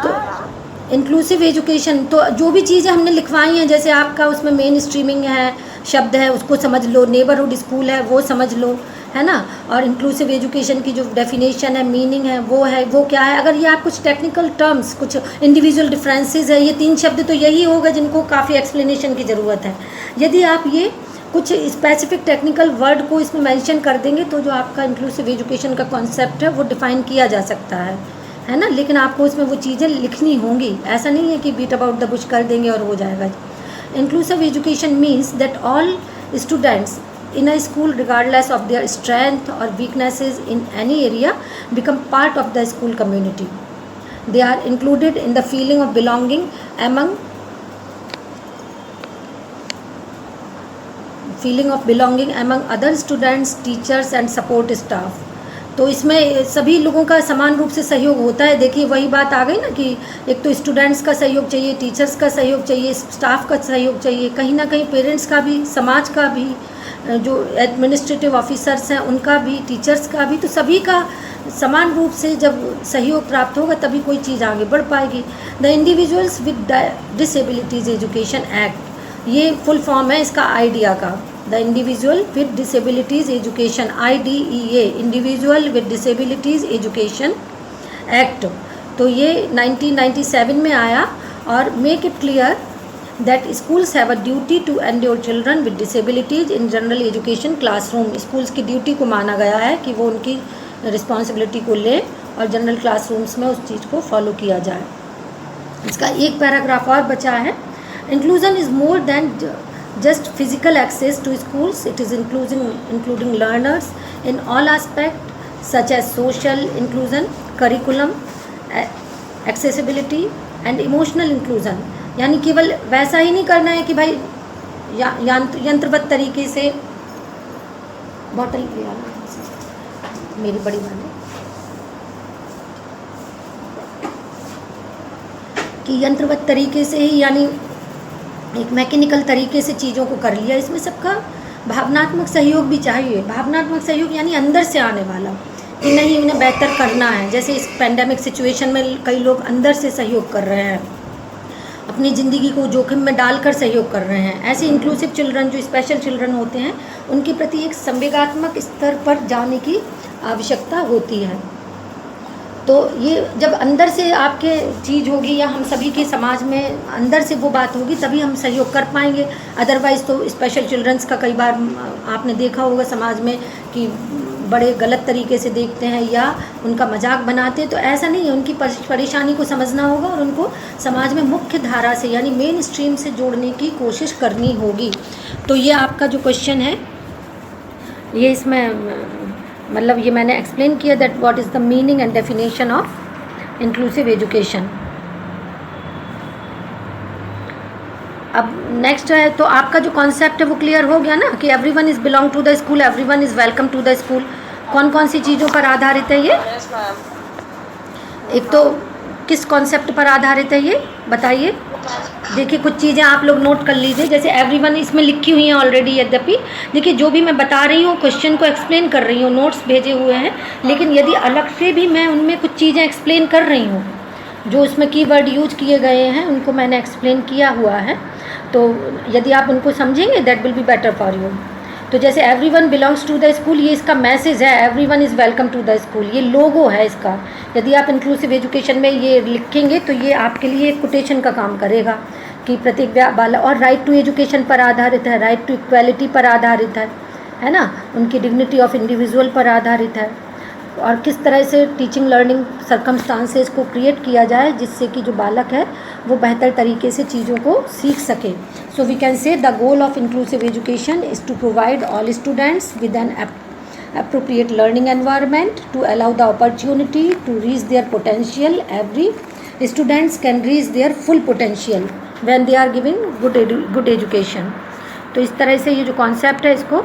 तो इंक्लूसिव एजुकेशन, तो जो भी चीज़ें हमने लिखवाई हैं, जैसे आपका उसमें मेन स्ट्रीमिंग है, शब्द है उसको समझ लो, नेबरहुड स्कूल है वो समझ लो, है ना। और इंक्लूसिव एजुकेशन की जो डेफिनेशन है, मीनिंग है, वो क्या है। अगर ये आप कुछ टेक्निकल टर्म्स, कुछ इंडिविजुअल डिफरेंसेस है, ये 3 शब्द तो यही होगा जिनको काफ़ी एक्सप्लेनेशन की ज़रूरत है। यदि आप ये कुछ स्पेसिफिक टेक्निकल वर्ड को इसमें मेंशन कर देंगे तो जो आपका इंक्लूसिव एजुकेशन का कॉन्सेप्ट है वो डिफ़ाइन किया जा सकता है ना। लेकिन आपको इसमें वो चीज़ें लिखनी होंगी, ऐसा नहीं है कि बीट अबाउट द बुश कर देंगे और हो जाएगा। Inclusive education means that all students in a school, regardless of their strength or weaknesses in any area, become part of the school community. They are included in the feeling of belonging among other students, teachers and support staff. तो इसमें सभी लोगों का समान रूप से सहयोग होता है। देखिए वही बात आ गई ना कि एक तो स्टूडेंट्स का सहयोग चाहिए, टीचर्स का सहयोग चाहिए, स्टाफ का सहयोग चाहिए, कहीं ना कहीं पेरेंट्स का भी, समाज का भी, जो एडमिनिस्ट्रेटिव ऑफिसर्स हैं उनका भी, टीचर्स का भी। तो सभी का समान रूप से जब सहयोग प्राप्त होगा तभी कोई चीज़ आगे बढ़ पाएगी। The individuals with disabilities education act, ये फुल फॉर्म है इसका आइडिया का। The individual with disabilities education, IDEA, individual with disabilities education act. तो ये 1997 में आया और make it clear that schools have a duty to endure children with disabilities in general education classroom. Schools की duty को माना गया है कि वो उनकी रिस्पॉन्सिबिलिटी को लें और जनरल क्लासरूम्स में उस चीज़ को फॉलो किया जाए। इसका एक पैराग्राफ और बचा है। Inclusion is more than just physical access to schools, it is including learners in all aspect such as social inclusion, curriculum, accessibility and emotional inclusion. यानी केवल वैसा ही नहीं करना है कि भाई यंत्रवत तरीके से, बॉटल ले आना मेरी बड़ी वाली, कि यंत्रवत तरीके से ही, यानी एक मैकेनिकल तरीके से चीज़ों को कर लिया। इसमें सबका भावनात्मक सहयोग भी चाहिए। भावनात्मक सहयोग यानी अंदर से आने वाला, कि नहीं इन्हें बेहतर करना है। जैसे इस पेंडेमिक सिचुएशन में कई लोग अंदर से सहयोग कर रहे हैं। अपनी ज़िंदगी को जोखिम में डालकर सहयोग कर रहे हैं। ऐसे इंक्लूसिव चिल्ड्रन, जो स्पेशल चिल्ड्रन होते हैं, उनके प्रति एक संवेगात्मक स्तर पर जाने की आवश्यकता होती है। तो ये जब अंदर से आपके चीज़ होगी, या हम सभी के समाज में अंदर से वो बात होगी, तभी हम सहयोग कर पाएंगे। अदरवाइज़ तो स्पेशल चिल्ड्रंस का कई बार आपने देखा होगा समाज में कि बड़े गलत तरीके से देखते हैं या उनका मजाक बनाते हैं। तो ऐसा नहीं है, उनकी परेशानी को समझना होगा और उनको समाज में मुख्य धारा से यानी मेन स्ट्रीम से जोड़ने की कोशिश करनी होगी। तो ये आपका जो क्वेश्चन है, ये इसमें मतलब ये मैंने एक्सप्लेन किया that what is the meaning and definition of inclusive education. अब नेक्स्ट है, तो आपका जो कॉन्सेप्ट है वो क्लियर हो गया ना कि everyone is belong to the school, everyone is welcome to the school. कौन कौन सी चीज़ों पर आधारित है ये? Yes, ma'am. एक तो किस कॉन्सेप्ट पर आधारित है ये बताइए। देखिए कुछ चीज़ें आप लोग नोट कर लीजिए, जैसे एवरीवन इसमें लिखी हुई हैं ऑलरेडी। यद्यपि देखिए जो भी मैं बता रही हूँ क्वेश्चन को एक्सप्लेन कर रही हूँ, नोट्स भेजे हुए हैं, लेकिन यदि अलग से भी मैं उनमें कुछ चीज़ें एक्सप्लेन कर रही हूँ, जो उसमें कीवर्ड यूज किए गए हैं उनको मैंने एक्सप्लेन किया हुआ है, तो यदि आप उनको समझेंगे that will be better for you. तो जैसे everyone belongs to the school, ये इसका मैसेज है, everyone is welcome to the school, ये लोगो है इसका। यदि आप इंक्लूसिव एजुकेशन में ये लिखेंगे तो ये आपके लिए एक कोटेशन का काम करेगा कि प्रत्येक बालक, और राइट टू एजुकेशन पर आधारित है, राइट टू इक्वालिटी पर आधारित है ना, उनकी डिग्निटी ऑफ इंडिविजुअल पर आधारित है, और किस तरह से टीचिंग लर्निंग सर्कमस्टांसेस को क्रिएट किया जाए जिससे कि जो बालक है वो बेहतर तरीके से चीज़ों को सीख सके। So we can say the goal of inclusive education is to provide all students with an appropriate learning environment to allow the opportunity to reach their potential. Every students can reach their full potential when they are given good education. तो इस तरह से ये जो concept है इसको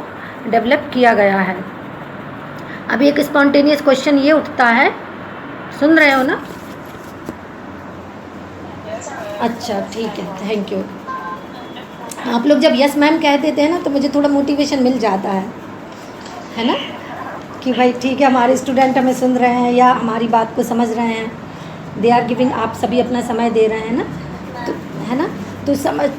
develop किया गया है। अभी एक स्पॉन्टेनियस क्वेश्चन ये उठता है, सुन रहे हो ना? अच्छा ठीक है, थैंक यू। आप लोग जब यस मैम कह देते हैं ना तो मुझे थोड़ा मोटिवेशन मिल जाता है ना, कि भाई ठीक है हमारे स्टूडेंट हमें सुन रहे हैं या हमारी बात को समझ रहे हैं, दे आर गिविंग, आप सभी अपना समय दे रहे हैं ना, तो है ना।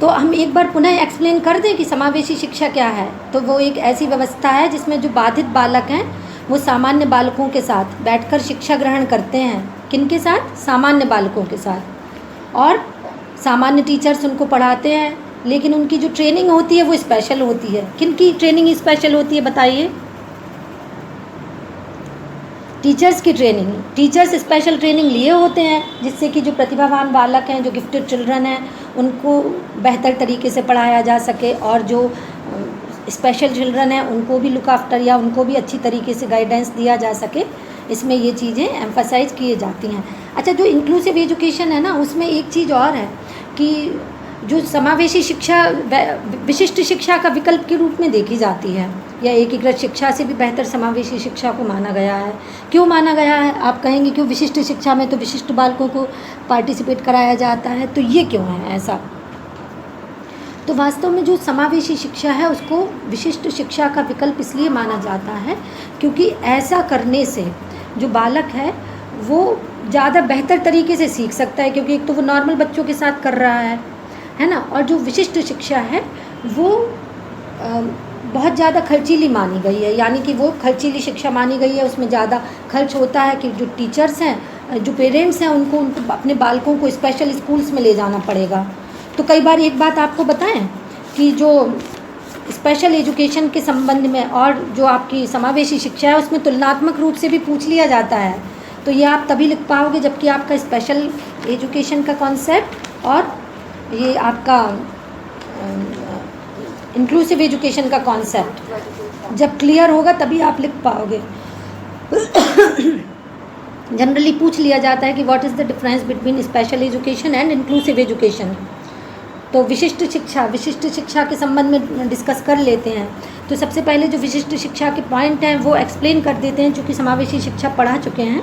तो हम एक बार पुनः एक्सप्लेन कर दें कि समावेशी शिक्षा क्या है। तो वो एक ऐसी व्यवस्था है जिसमें जो बाधित बालक हैं वो सामान्य बालकों के साथ बैठकर शिक्षा ग्रहण करते हैं। किनके साथ? सामान्य बालकों के साथ। और सामान्य टीचर्स उनको पढ़ाते हैं, लेकिन उनकी जो ट्रेनिंग होती है वो स्पेशल होती है। किन की ट्रेनिंग स्पेशल होती है बताइए? टीचर्स की ट्रेनिंग। टीचर्स स्पेशल ट्रेनिंग लिए होते हैं जिससे कि जो प्रतिभावान बालक हैं, जो गिफ्टेड चिल्ड्रन हैं, उनको बेहतर तरीके से पढ़ाया जा सके, और जो स्पेशल चिल्ड्रन हैं उनको भी लुक आफ्टर या उनको भी अच्छी तरीके से गाइडेंस दिया जा सके। इसमें ये चीज़ें एम्फसाइज किए जाती हैं। अच्छा, जो इंक्लूसिव एजुकेशन है ना, उसमें एक चीज़ और है कि जो समावेशी शिक्षा विशिष्ट शिक्षा का विकल्प के रूप में देखी जाती है, या एकीकृत शिक्षा से भी बेहतर समावेशी शिक्षा को माना गया है। क्यों माना गया है? आप कहेंगे क्यों विशिष्ट शिक्षा में तो विशिष्ट बालकों को पार्टिसिपेट कराया जाता है, तो ये क्यों है ऐसा? तो वास्तव में जो समावेशी शिक्षा है उसको विशिष्ट शिक्षा का विकल्प इसलिए माना जाता है क्योंकि ऐसा करने से जो बालक है वो ज़्यादा बेहतर तरीके से सीख सकता है, क्योंकि एक तो वो नॉर्मल बच्चों के साथ कर रहा है ना। और जो विशिष्ट शिक्षा है वो बहुत ज़्यादा खर्चीली मानी गई है, यानी कि वो खर्चीली शिक्षा मानी गई है। उसमें ज़्यादा खर्च होता है कि जो टीचर्स हैं, जो पेरेंट्स हैं, उनको अपने बालकों को स्पेशल स्कूल्स में ले जाना पड़ेगा। तो कई बार एक बात आपको बताएं कि जो स्पेशल एजुकेशन के संबंध में और जो आपकी समावेशी शिक्षा है उसमें तुलनात्मक रूप से भी पूछ लिया जाता है। तो ये आप तभी लिख पाओगे जबकि आपका स्पेशल एजुकेशन का कॉन्सेप्ट और ये आपका इंक्लूसिव एजुकेशन का कॉन्सेप्ट जब क्लियर होगा तभी आप लिख पाओगे। जनरली पूछ लिया जाता है कि what is the difference between special education and inclusive education. तो विशिष्ट शिक्षा के संबंध में डिस्कस कर लेते हैं। तो सबसे पहले जो विशिष्ट शिक्षा के पॉइंट हैं वो एक्सप्लेन कर देते हैं, चूँकि समावेशी शिक्षा पढ़ा चुके हैं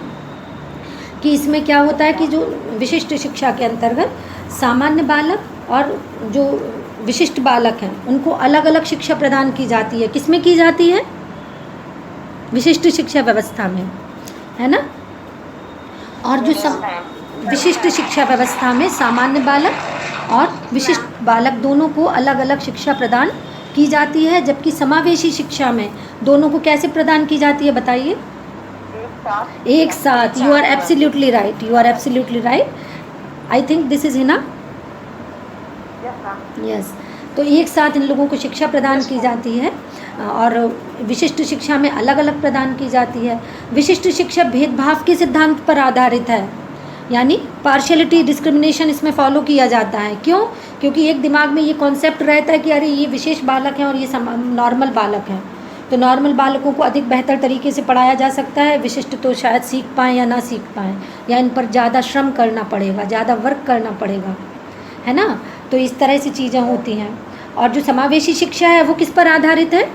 कि इसमें क्या होता है कि जो विशिष्ट शिक्षा के अंतर्गत सामान्य बालक और जो विशिष्ट बालक हैं उनको अलग अलग शिक्षा प्रदान की जाती है। किसमें की जाती है? विशिष्ट शिक्षा व्यवस्था में, है ना। और जो विशिष्ट शिक्षा व्यवस्था में सामान्य बालक और विशिष्ट बालक दोनों को अलग अलग शिक्षा प्रदान की जाती है, जबकि समावेशी शिक्षा में दोनों को कैसे प्रदान की जाती है बताइए? एक साथ। You are absolutely right, you are absolutely right. I think this is Hina. Yes, तो एक साथ इन लोगों को शिक्षा प्रदान की जाती है और विशिष्ट शिक्षा में अलग अलग प्रदान की जाती है। विशिष्ट शिक्षा भेदभाव के सिद्धांत पर आधारित है, यानी पार्शियलिटी डिस्क्रिमिनेशन इसमें फॉलो किया जाता है। क्यों? क्योंकि एक दिमाग में ये कॉन्सेप्ट रहता है कि अरे ये विशेष बालक हैं और ये नॉर्मल बालक हैं, तो नॉर्मल बालकों को अधिक बेहतर तरीके से पढ़ाया जा सकता है, विशिष्ट तो शायद सीख पाएँ या ना सीख पाएँ, या इन पर ज़्यादा श्रम करना पड़ेगा, ज़्यादा वर्क करना पड़ेगा, है ना। तो इस तरह से चीज़ें होती हैं। और जो समावेशी शिक्षा है वो किस पर आधारित है?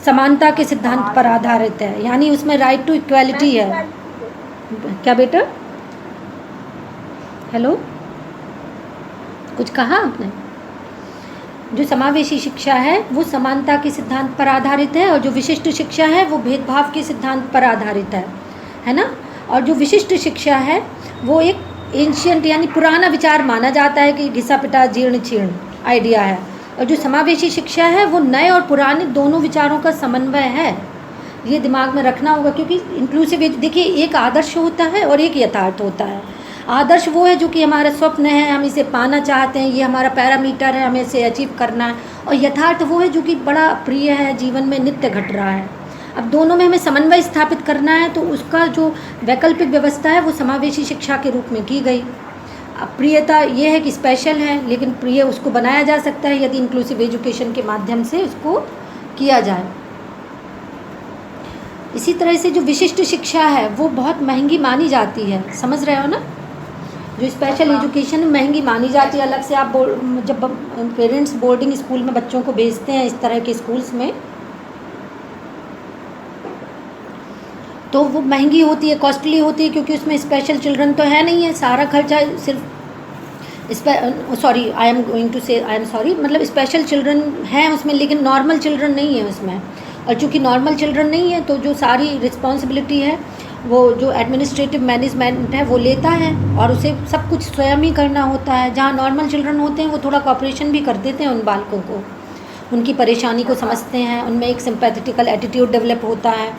समानता के सिद्धांत पर आधारित है, यानी उसमें राइट टू इक्वालिटी है। क्या बेटा? हेलो, कुछ कहा आपने? जो समावेशी शिक्षा है वो समानता के सिद्धांत पर आधारित है और जो विशिष्ट शिक्षा है वो भेदभाव के सिद्धांत पर आधारित है ना। और जो विशिष्ट शिक्षा है वो एक एंशियंट यानी पुराना विचार माना जाता है कि घिसा पिटा जीर्ण शीर्ण आइडिया है, और जो समावेशी शिक्षा है वो नए और पुराने दोनों विचारों का समन्वय है। ये दिमाग में रखना होगा, क्योंकि इंक्लूसिव देखिए एक आदर्श होता है और एक यथार्थ होता है। आदर्श वो है जो कि हमारा स्वप्न है, हम इसे पाना चाहते हैं, ये हमारा पैरामीटर है, हमें इसे अचीव करना है। और यथार्थ वो है जो कि बड़ा प्रिय है, जीवन में नित्य घट रहा है। अब दोनों में हमें समन्वय स्थापित करना है, तो उसका जो वैकल्पिक व्यवस्था है वो समावेशी शिक्षा के रूप में की गई। अब प्रियता ये है कि स्पेशल है, लेकिन प्रिय उसको बनाया जा सकता है यदि इंक्लूसिव एजुकेशन के माध्यम से उसको किया जाए। इसी तरह से जो विशिष्ट शिक्षा है वो बहुत महंगी मानी जाती है, समझ रहे हो ना। जो स्पेशल एजुकेशन महंगी मानी जाती है, अलग से आप जब पेरेंट्स बोर्डिंग स्कूल में बच्चों को भेजते हैं इस तरह के स्कूल्स में, तो वो महंगी होती है, कॉस्टली होती है, क्योंकि उसमें स्पेशल चिल्ड्रन तो है नहीं है। सारा खर्चा सिर्फ मतलब स्पेशल चिल्ड्रन हैं उसमें, लेकिन नॉर्मल चिल्ड्रन नहीं है उसमें। और चूँकि नॉर्मल चिल्ड्रन नहीं है तो जो सारी रिस्पॉन्सिबिलिटी है वो जो एडमिनिस्ट्रेटिव मैनेजमेंट है वो लेता है और उसे सब कुछ स्वयं ही करना होता है। जहाँ नॉर्मल चिल्ड्रन होते हैं वो थोड़ा कॉपरेशन भी कर देते हैं उन बालकों को, उनकी परेशानी को समझते हैं, उनमें एक सिंपैथेटिकल एटीट्यूड डेवलप होता है।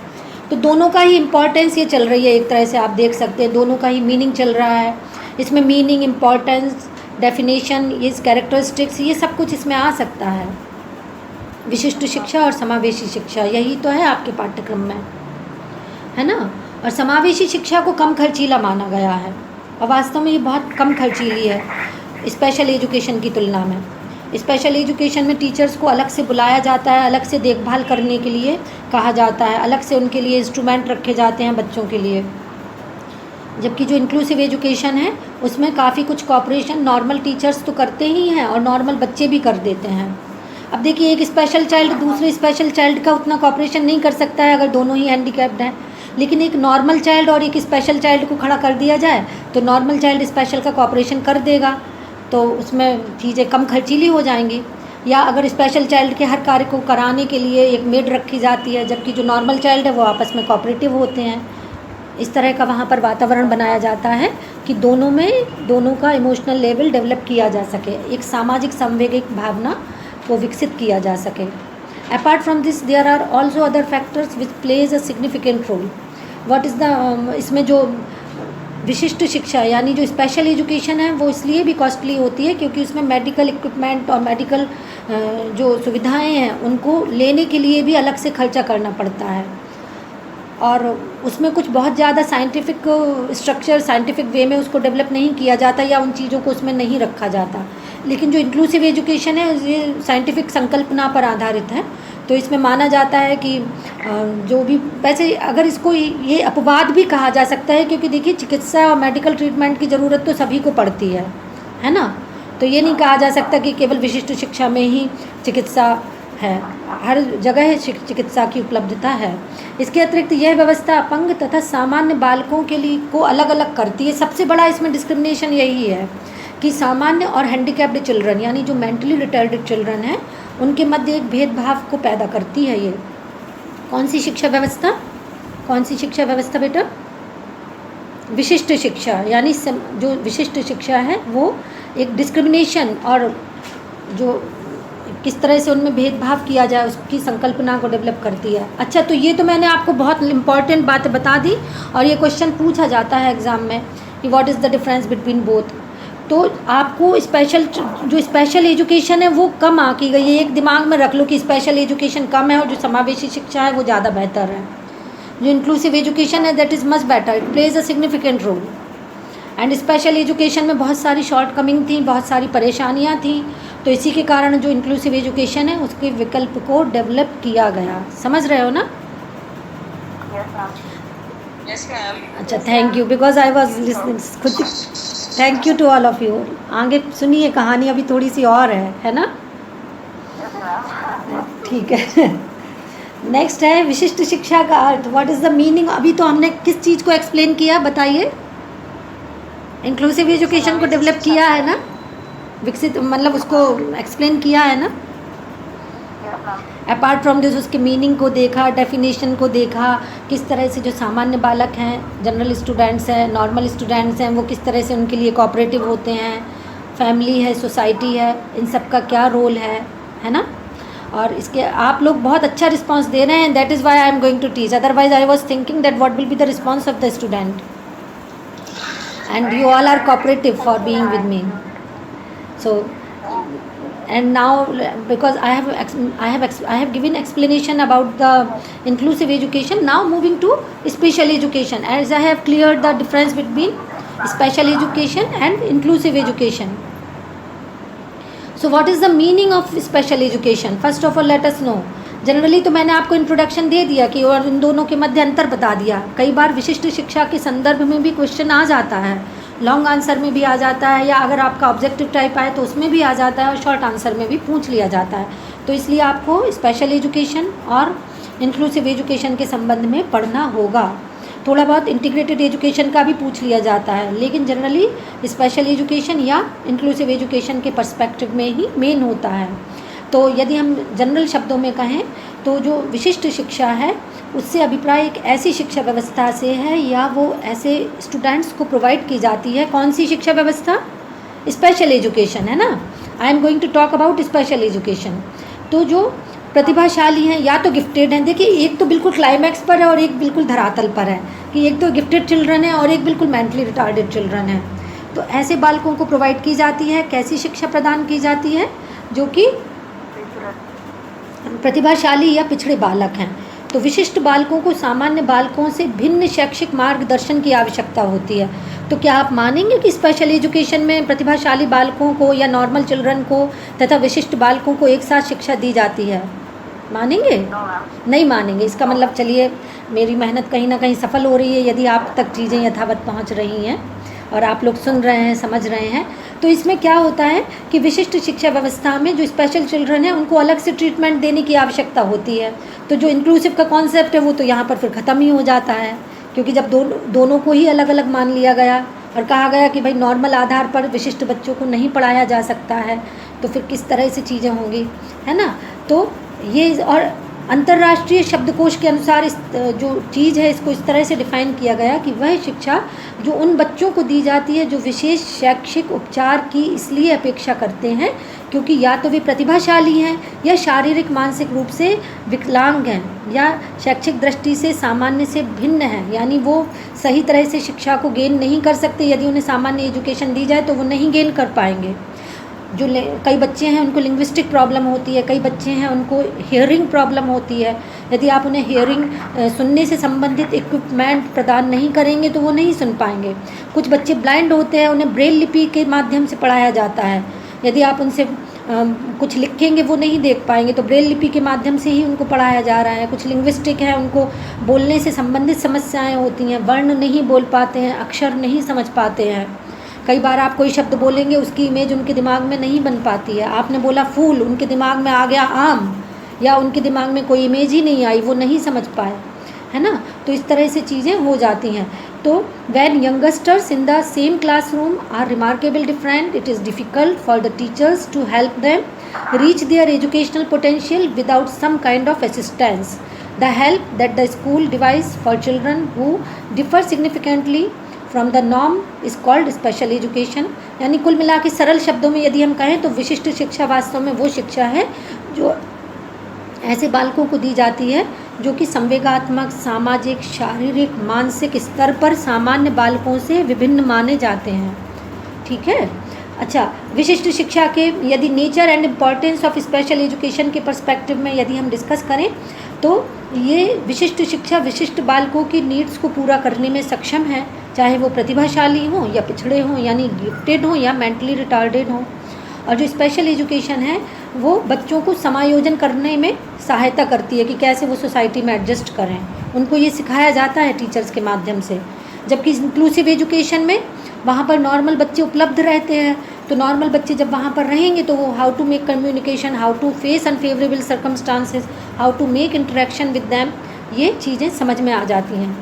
तो दोनों का ही इम्पॉर्टेंस ये चल रही है, एक तरह से आप देख सकते हैं दोनों का ही मीनिंग चल रहा है। इसमें मीनिंग, इम्पॉर्टेंस, डेफिनेशन, ये कैरेक्टरिस्टिक्स, ये सब कुछ इसमें आ सकता है। विशिष्ट शिक्षा और समावेशी शिक्षा, यही तो है आपके पाठ्यक्रम में, है ना। और समावेशी शिक्षा को कम खर्चीला माना गया है और वास्तव में ये बहुत कम खर्चीली है स्पेशल एजुकेशन की तुलना में। स्पेशल एजुकेशन में टीचर्स को अलग से बुलाया जाता है, अलग से देखभाल करने के लिए कहा जाता है, अलग से उनके लिए इंस्ट्रूमेंट रखे जाते हैं बच्चों के लिए। जबकि जो इंक्लूसिव एजुकेशन है उसमें काफ़ी कुछ कॉपरेशन नॉर्मल टीचर्स तो करते ही हैं और नॉर्मल बच्चे भी कर देते हैं। अब देखिए एक स्पेशल चाइल्ड दूसरे स्पेशल चाइल्ड का उतना कॉपरेशन नहीं कर सकता है अगर दोनों ही हैंडीकैप्ड हैं, लेकिन एक नॉर्मल चाइल्ड और एक स्पेशल चाइल्ड को खड़ा कर दिया जाए तो नॉर्मल चाइल्ड स्पेशल का कॉपरेशन कर देगा, तो उसमें चीज़ें कम खर्चीली हो जाएंगी। या अगर स्पेशल चाइल्ड के हर कार्य को कराने के लिए एक मेड रखी जाती है, जबकि जो नॉर्मल चाइल्ड है वो आपस में कोऑपरेटिव होते हैं। इस तरह का वहाँ पर वातावरण बनाया जाता है कि दोनों का इमोशनल लेवल डेवलप किया जा सके, एक सामाजिक संवेगिक भावना को विकसित किया जा सके। Apart from this there are also other factors which plays a significant role. What is the इसमें जो विशिष्ट शिक्षा यानी जो स्पेशल एजुकेशन है वो इसलिए भी कॉस्टली होती है क्योंकि उसमें मेडिकल इक्विपमेंट और मेडिकल जो सुविधाएं हैं उनको लेने के लिए भी अलग से खर्चा करना पड़ता है, और उसमें कुछ बहुत ज़्यादा साइंटिफिक स्ट्रक्चर साइंटिफिक वे में उसको डेवलप नहीं किया जाता या उन चीज़ों को उसमें नहीं रखा जाता। लेकिन जो इंक्लूसिव एजुकेशन है ये साइंटिफिक संकल्पना पर आधारित है, तो इसमें माना जाता है कि जो भी वैसे अगर इसको ये अपवाद भी कहा जा सकता है क्योंकि देखिए चिकित्सा और मेडिकल ट्रीटमेंट की ज़रूरत तो सभी को पड़ती है ना। तो ये नहीं कहा जा सकता कि केवल विशिष्ट शिक्षा में ही चिकित्सा है, हर जगह चिकित्सा की उपलब्धता है। इसके अतिरिक्त यह व्यवस्था अपंग तथा सामान्य बालकों के लिए को अलग अलग करती है। सबसे बड़ा इसमें डिस्क्रिमिनेशन यही है कि सामान्य और हैंडीकैप्ड चिल्ड्रन यानी जो मेंटली रिटार्डेड चिल्ड्रन हैं उनके मध्य एक भेदभाव को पैदा करती है। ये कौन सी शिक्षा व्यवस्था बेटा? विशिष्ट शिक्षा, यानी जो विशिष्ट शिक्षा है वो एक डिस्क्रिमिनेशन और जो किस तरह से उनमें भेदभाव किया जाए उसकी संकल्पना को डेवलप करती है। अच्छा, तो ये तो मैंने आपको बहुत इम्पॉर्टेंट बातें बता दी, और ये क्वेश्चन पूछा जाता है एग्ज़ाम में कि what is the difference between both. तो आपको जो स्पेशल एजुकेशन है वो कम आंकी गई है, एक दिमाग में रख लो कि स्पेशल एजुकेशन कम है और जो समावेशी शिक्षा है वो ज़्यादा बेहतर है। जो इंक्लूसिव एजुकेशन है that is much better, it plays a significant role. And special education में बहुत सारी शॉर्ट कमिंग थी, बहुत सारी परेशानियाँ थी, तो इसी के कारण जो इंक्लूसिव एजुकेशन है उसके विकल्प को डेवलप किया गया। समझ रहे हो ना? Yes, ma'am. अच्छा, thank you, because I was listening खुद। Thank you to all of you. आगे सुनिए, कहानी अभी थोड़ी सी और है ना? ठीक है। नेक्स्ट है विशिष्ट शिक्षा का अर्थ। What is the meaning? अभी तो हमने किस चीज़ को एक्सप्लेन किया, बताइए। इंक्लूसिव एजुकेशन को डेवलप किया है ना, विकसित मतलब उसको एक्सप्लेन किया है ना। अपार्ट फ्रॉम दिस उसके मीनिंग को देखा, डेफिनेशन को देखा, किस तरह से जो सामान्य बालक हैं, जनरल स्टूडेंट्स हैं, नॉर्मल स्टूडेंट्स हैं, वो किस तरह से उनके लिए कोऑपरेटिव होते हैं, फैमिली है, सोसाइटी है, इन सब का क्या रोल है ना। और इसके आप लोग बहुत अच्छा रिस्पांस दे रहे हैं, that is why I am going to teach, otherwise I was thinking that what will be the response of the student, and you all are cooperative for being with me. So, and now because I have given explanation about the inclusive education, now moving to special education, as I have cleared the difference between special education and inclusive education. So what is the meaning of special education? First of all, let us know. Generally तो मैंने आपको introduction दे दिया कि और इन दोनों के मध्य अंतर बता दिया। कई बार विशिष्ट शिक्षा के संदर्भ में भी क्वेश्चन आ जाता है, लॉन्ग आंसर में भी आ जाता है, या अगर आपका ऑब्जेक्टिव टाइप आए तो उसमें भी आ जाता है, और शॉर्ट आंसर में भी पूछ लिया जाता है। तो इसलिए आपको स्पेशल एजुकेशन और इंक्लूसिव एजुकेशन के संबंध में पढ़ना होगा। थोड़ा बहुत इंटीग्रेटेड एजुकेशन का भी पूछ लिया जाता है, लेकिन जनरली स्पेशल एजुकेशन या इंक्लूसिव एजुकेशन के पर्सपेक्टिव में ही मेन होता है। तो यदि हम जनरल शब्दों में कहें तो जो विशिष्ट शिक्षा है उससे अभिप्राय एक ऐसी शिक्षा व्यवस्था से है, या वो ऐसे स्टूडेंट्स को प्रोवाइड की जाती है। कौन सी शिक्षा व्यवस्था? स्पेशल एजुकेशन, है ना। I am going to talk about special education. तो जो प्रतिभाशाली हैं या तो गिफ्टेड हैं, देखिए एक तो बिल्कुल क्लाइमैक्स पर है और एक बिल्कुल धरातल पर है कि एक तो गिफ्टेड चिल्ड्रन है और एक बिल्कुल मेंटली रिटार्डेड चिल्ड्रन है। तो ऐसे बालकों को प्रोवाइड की जाती है, कैसी शिक्षा प्रदान की जाती है? जो कि प्रतिभाशाली या पिछड़े बालक हैं। तो विशिष्ट बालकों को सामान्य बालकों से भिन्न शैक्षिक मार्गदर्शन की आवश्यकता होती है। तो क्या आप मानेंगे कि स्पेशल एजुकेशन में प्रतिभाशाली बालकों को या नॉर्मल चिल्ड्रन को तथा विशिष्ट बालकों को एक साथ शिक्षा दी जाती है? मानेंगे? नहीं मानेंगे। इसका मतलब चलिए मेरी मेहनत कहीं ना कहीं सफल हो रही है यदि आप तक चीज़ें यथावत पहुंच रही हैं और आप लोग सुन रहे हैं, समझ रहे हैं। तो इसमें क्या होता है कि विशिष्ट शिक्षा व्यवस्था में जो स्पेशल चिल्ड्रन है उनको अलग से ट्रीटमेंट देने की आवश्यकता होती है। तो जो इंक्लूसिव का कॉन्सेप्ट है वो तो यहाँ पर फिर ख़त्म ही हो जाता है, क्योंकि जब दोनों को ही अलग अलग मान लिया गया और कहा गया कि भाई नॉर्मल आधार पर विशिष्ट बच्चों को नहीं पढ़ाया जा सकता है, तो फिर किस तरह से चीज़ें होंगी, है ना। तो ये और अंतर्राष्ट्रीय शब्दकोश के अनुसार इस जो चीज़ है इसको इस तरह से डिफ़ाइन किया गया कि वह शिक्षा जो उन बच्चों को दी जाती है जो विशेष शैक्षिक उपचार की इसलिए अपेक्षा करते हैं क्योंकि या तो वे प्रतिभाशाली हैं या शारीरिक मानसिक रूप से विकलांग हैं या शैक्षिक दृष्टि से सामान्य से भिन्न हैं, यानी वो सही तरह से शिक्षा को गेन नहीं कर सकते। यदि उन्हें सामान्य एजुकेशन दी जाए तो वो नहीं गेन कर पाएंगे। जो कई बच्चे हैं उनको लिंग्विस्टिक प्रॉब्लम होती है, कई बच्चे हैं उनको हियरिंग प्रॉब्लम होती है। यदि आप उन्हें हियरिंग सुनने से संबंधित इक्विपमेंट प्रदान नहीं करेंगे तो वो नहीं सुन पाएंगे। कुछ बच्चे ब्लाइंड होते हैं, उन्हें ब्रेल लिपि के माध्यम से पढ़ाया जाता है। यदि आप उनसे कुछ लिखेंगे वो नहीं देख पाएंगे, तो ब्रेल लिपि के माध्यम से ही उनको पढ़ाया जा रहा है। कुछ लिंग्विस्टिक है, उनको बोलने से संबंधित समस्याएँ होती हैं, वर्ण नहीं बोल पाते हैं, अक्षर नहीं समझ पाते हैं। कई बार आप कोई शब्द बोलेंगे उसकी इमेज उनके दिमाग में नहीं बन पाती है। आपने बोला फूल, उनके दिमाग में आ गया आम, या उनके दिमाग में कोई इमेज ही नहीं आई, वो नहीं समझ पाए, है ना। तो इस तरह से चीज़ें हो जाती हैं। तो when youngsters in the same classroom are remarkably different, it is difficult for the teachers to help them reach their educational potential without some kind of assistance. The help that the school devises for children who differ significantly from the norm is called special education. यानी कुल मिला के सरल शब्दों में यदि हम कहें तो विशिष्ट शिक्षा वास्तव में वो शिक्षा है जो ऐसे बालकों को दी जाती है जो कि संवेगात्मक, सामाजिक, शारीरिक, मानसिक स्तर पर सामान्य बालकों से विभिन्न माने जाते हैं। ठीक है। अच्छा, विशिष्ट शिक्षा के यदि nature and importance of special education के पर्सपेक्टिव में यदि हम डिस्कस करें तो ये विशिष्ट शिक्षा विशिष्ट बालकों की नीड्स को पूरा करने में सक्षम है, चाहे वो प्रतिभाशाली हों या पिछड़े हों, यानी गिफ्टेड हों या मेंटली रिटार्डेड हों। और जो स्पेशल एजुकेशन है वो बच्चों को समायोजन करने में सहायता करती है कि कैसे वो सोसाइटी में एडजस्ट करें, उनको ये सिखाया जाता है टीचर्स के माध्यम से। जबकि इंक्लूसिव एजुकेशन में वहाँ पर नॉर्मल बच्चे उपलब्ध रहते हैं, तो नॉर्मल बच्चे जब वहाँ पर रहेंगे तो वो how to make communication, how to face unfavourable circumstances, how to make interaction with them, ये चीज़ें समझ में आ जाती हैं।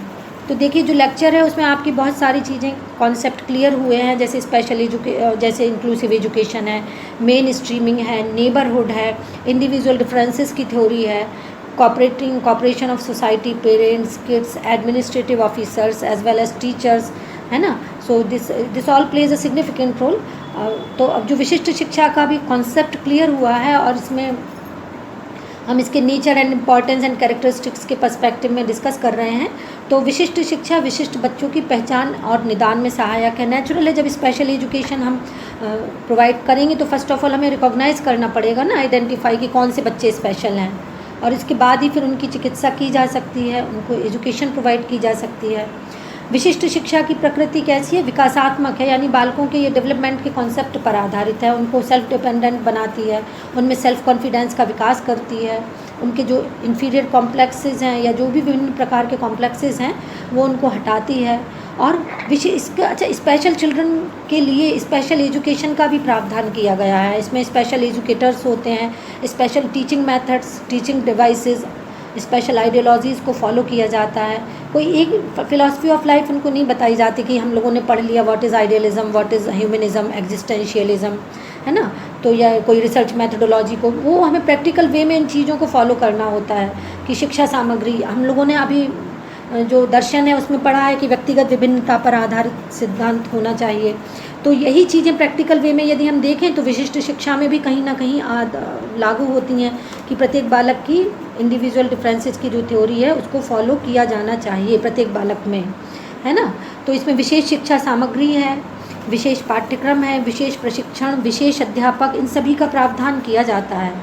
तो देखिए जो लेक्चर है उसमें आपकी बहुत सारी चीज़ें कॉन्सेप्ट क्लियर हुए हैं, जैसे जैसे इंक्लूसिव एजुकेशन है, मेन स्ट्रीमिंग है, नेबरहुड है, इंडिविजुअल डिफरेंसेस की थ्योरी है, cooperation of society, parents, kids, administrative officers as well as teachers, है ना। So this all plays a significant role. तो अब जो विशिष्ट शिक्षा का भी कॉन्सेप्ट क्लियर हुआ है और इसमें हम इसके nature and importance and characteristics के पर्सपेक्टिव में डिस्कस कर रहे हैं। तो विशिष्ट शिक्षा विशिष्ट बच्चों की पहचान और निदान में सहायक है। नेचुरल है, जब स्पेशल एजुकेशन हम प्रोवाइड करेंगे तो फर्स्ट ऑफ ऑल हमें रिकॉग्नाइज़ करना पड़ेगा ना, आइडेंटिफाई कि कौन से बच्चे स्पेशल हैं, और इसके बाद ही फिर उनकी चिकित्सा की जा सकती है, उनको एजुकेशन प्रोवाइड की जा सकती है। विशिष्ट शिक्षा की प्रकृति कैसी है? विकासात्मक है, यानी बालकों के ये डेवलपमेंट के कॉन्सेप्ट पर आधारित है, उनको सेल्फ डिपेंडेंट बनाती है, उनमें सेल्फ कॉन्फिडेंस का विकास करती है, उनके जो इन्फीरियर कॉम्प्लेक्सेस हैं या जो भी विभिन्न प्रकार के कॉम्प्लेक्सेस हैं वो उनको हटाती है। और अच्छा, स्पेशल चिल्ड्रन के लिए स्पेशल एजुकेशन का भी प्रावधान किया गया है। इसमें स्पेशल एजुकेटर्स होते हैं, special teaching methods, teaching devices, special ideologies को फॉलो किया जाता है। कोई एक फ़िलासफ़ी ऑफ लाइफ उनको नहीं बताई जाती कि हम लोगों ने पढ़ लिया what is idealism, what is humanism, existentialism, है ना। तो या कोई रिसर्च मेथडोलॉजी को वो हमें प्रैक्टिकल वे में इन चीज़ों को फॉलो करना होता है। कि शिक्षा सामग्री हम लोगों ने अभी जो दर्शन है उसमें पढ़ा है कि व्यक्तिगत विभिन्नता पर आधारित सिद्धांत होना चाहिए। तो यही चीज़ें प्रैक्टिकल वे में यदि हम देखें तो विशिष्ट शिक्षा में भी कहीं ना कहीं लागू होती हैं कि प्रत्येक बालक की इंडिविजुअल डिफरेंसेस की जो थ्योरी है उसको फॉलो किया जाना चाहिए प्रत्येक बालक में, है ना। तो इसमें विशेष शिक्षा सामग्री है, विशेष पाठ्यक्रम है, विशेष प्रशिक्षण, विशेष अध्यापक, इन सभी का प्रावधान किया जाता है।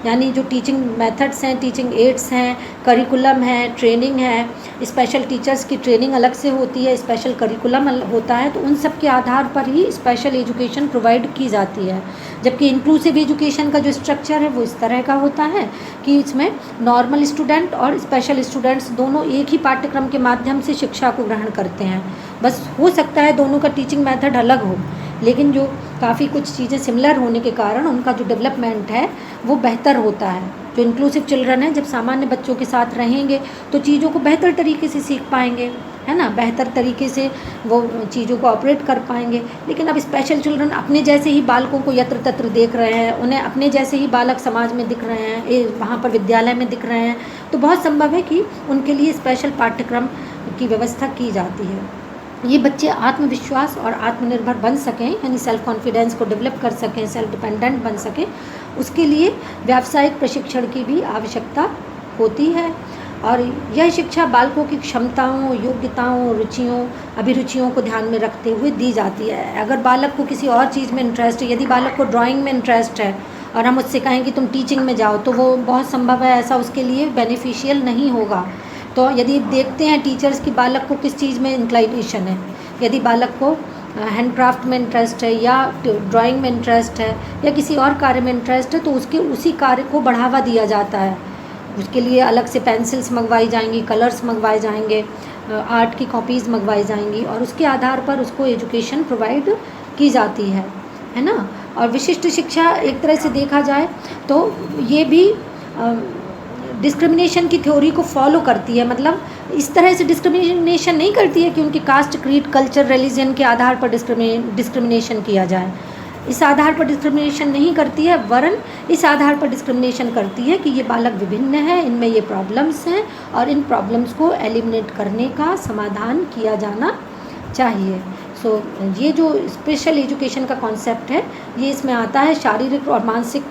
यानी जो टीचिंग मेथड्स हैं, टीचिंग एड्स हैं, करिकुलम है, ट्रेनिंग है, स्पेशल टीचर्स की ट्रेनिंग अलग से होती है, स्पेशल करिकुलम होता है, तो उन सब के आधार पर ही स्पेशल एजुकेशन प्रोवाइड की जाती है। जबकि इंक्लूसिव एजुकेशन का जो स्ट्रक्चर है वो इस तरह का होता है कि इसमें नॉर्मल स्टूडेंट और स्पेशल स्टूडेंट्स दोनों एक ही पाठ्यक्रम के माध्यम से शिक्षा को ग्रहण करते हैं। बस हो सकता है दोनों का टीचिंग मेथड अलग हो, लेकिन जो काफ़ी कुछ चीज़ें सिमिलर होने के कारण उनका जो डेवलपमेंट है वो बेहतर होता है। जो इंक्लूसिव चिल्ड्रन है जब सामान्य बच्चों के साथ रहेंगे तो चीज़ों को बेहतर तरीके से सीख पाएंगे, है ना, बेहतर तरीके से वो चीज़ों को ऑपरेट कर पाएंगे। लेकिन अब स्पेशल चिल्ड्रन अपने जैसे ही बालकों को यत्र तत्र देख रहे हैं, उन्हें अपने जैसे ही बालक समाज में दिख रहे हैं, वहाँ पर विद्यालय में दिख रहे हैं, तो बहुत संभव है कि उनके लिए स्पेशल पाठ्यक्रम की व्यवस्था की जाती है। ये बच्चे आत्मविश्वास और आत्मनिर्भर बन सकें, यानी सेल्फ कॉन्फिडेंस को डेवलप कर सकें, सेल्फ डिपेंडेंट बन सकें, उसके लिए व्यावसायिक प्रशिक्षण की भी आवश्यकता होती है। और यह शिक्षा बालकों की क्षमताओं, योग्यताओं, रुचियों, अभिरुचियों को ध्यान में रखते हुए दी जाती है। अगर बालक को किसी और चीज़ में इंटरेस्ट है, यदि बालक को ड्राइंग में इंटरेस्ट है और हम उससे कहें कि तुम टीचिंग में जाओ, तो वो बहुत संभव है ऐसा उसके लिए बेनिफिशियल नहीं होगा। तो यदि देखते हैं टीचर्स की बालक को किस चीज़ में इंक्लाइनेशन है, यदि बालक को हैंडक्राफ्ट में इंटरेस्ट है या ड्राइंग में इंटरेस्ट है या किसी और कार्य में इंटरेस्ट है, तो उसके उसी कार्य को बढ़ावा दिया जाता है। उसके लिए अलग से पेंसिल्स मंगवाई जाएंगी, कलर्स मंगवाए जाएंगे, आर्ट की कॉपीज़ मंगवाई जाएंगी और उसके आधार पर उसको एजुकेशन प्रोवाइड की जाती है ना। और विशिष्ट शिक्षा एक तरह से देखा जाए तो ये भी डिस्क्रिमिनेशन की थ्योरी को फॉलो करती है। मतलब इस तरह से डिस्क्रिमिनेशन नहीं करती है कि उनकी कास्ट, क्रीड, कल्चर, रिलीजन के आधार पर डिस्क्रिमिनेशन किया जाए, इस आधार पर डिस्क्रिमिनेशन नहीं करती है, वरन इस आधार पर डिस्क्रिमिनेशन करती है कि ये बालक विभिन्न है, इनमें ये प्रॉब्लम्स हैं और इन प्रॉब्लम्स को एलिमिनेट करने का समाधान किया जाना चाहिए। सो ये जो स्पेशल एजुकेशन का कॉन्सेप्ट है ये इसमें आता है शारीरिक और मानसिक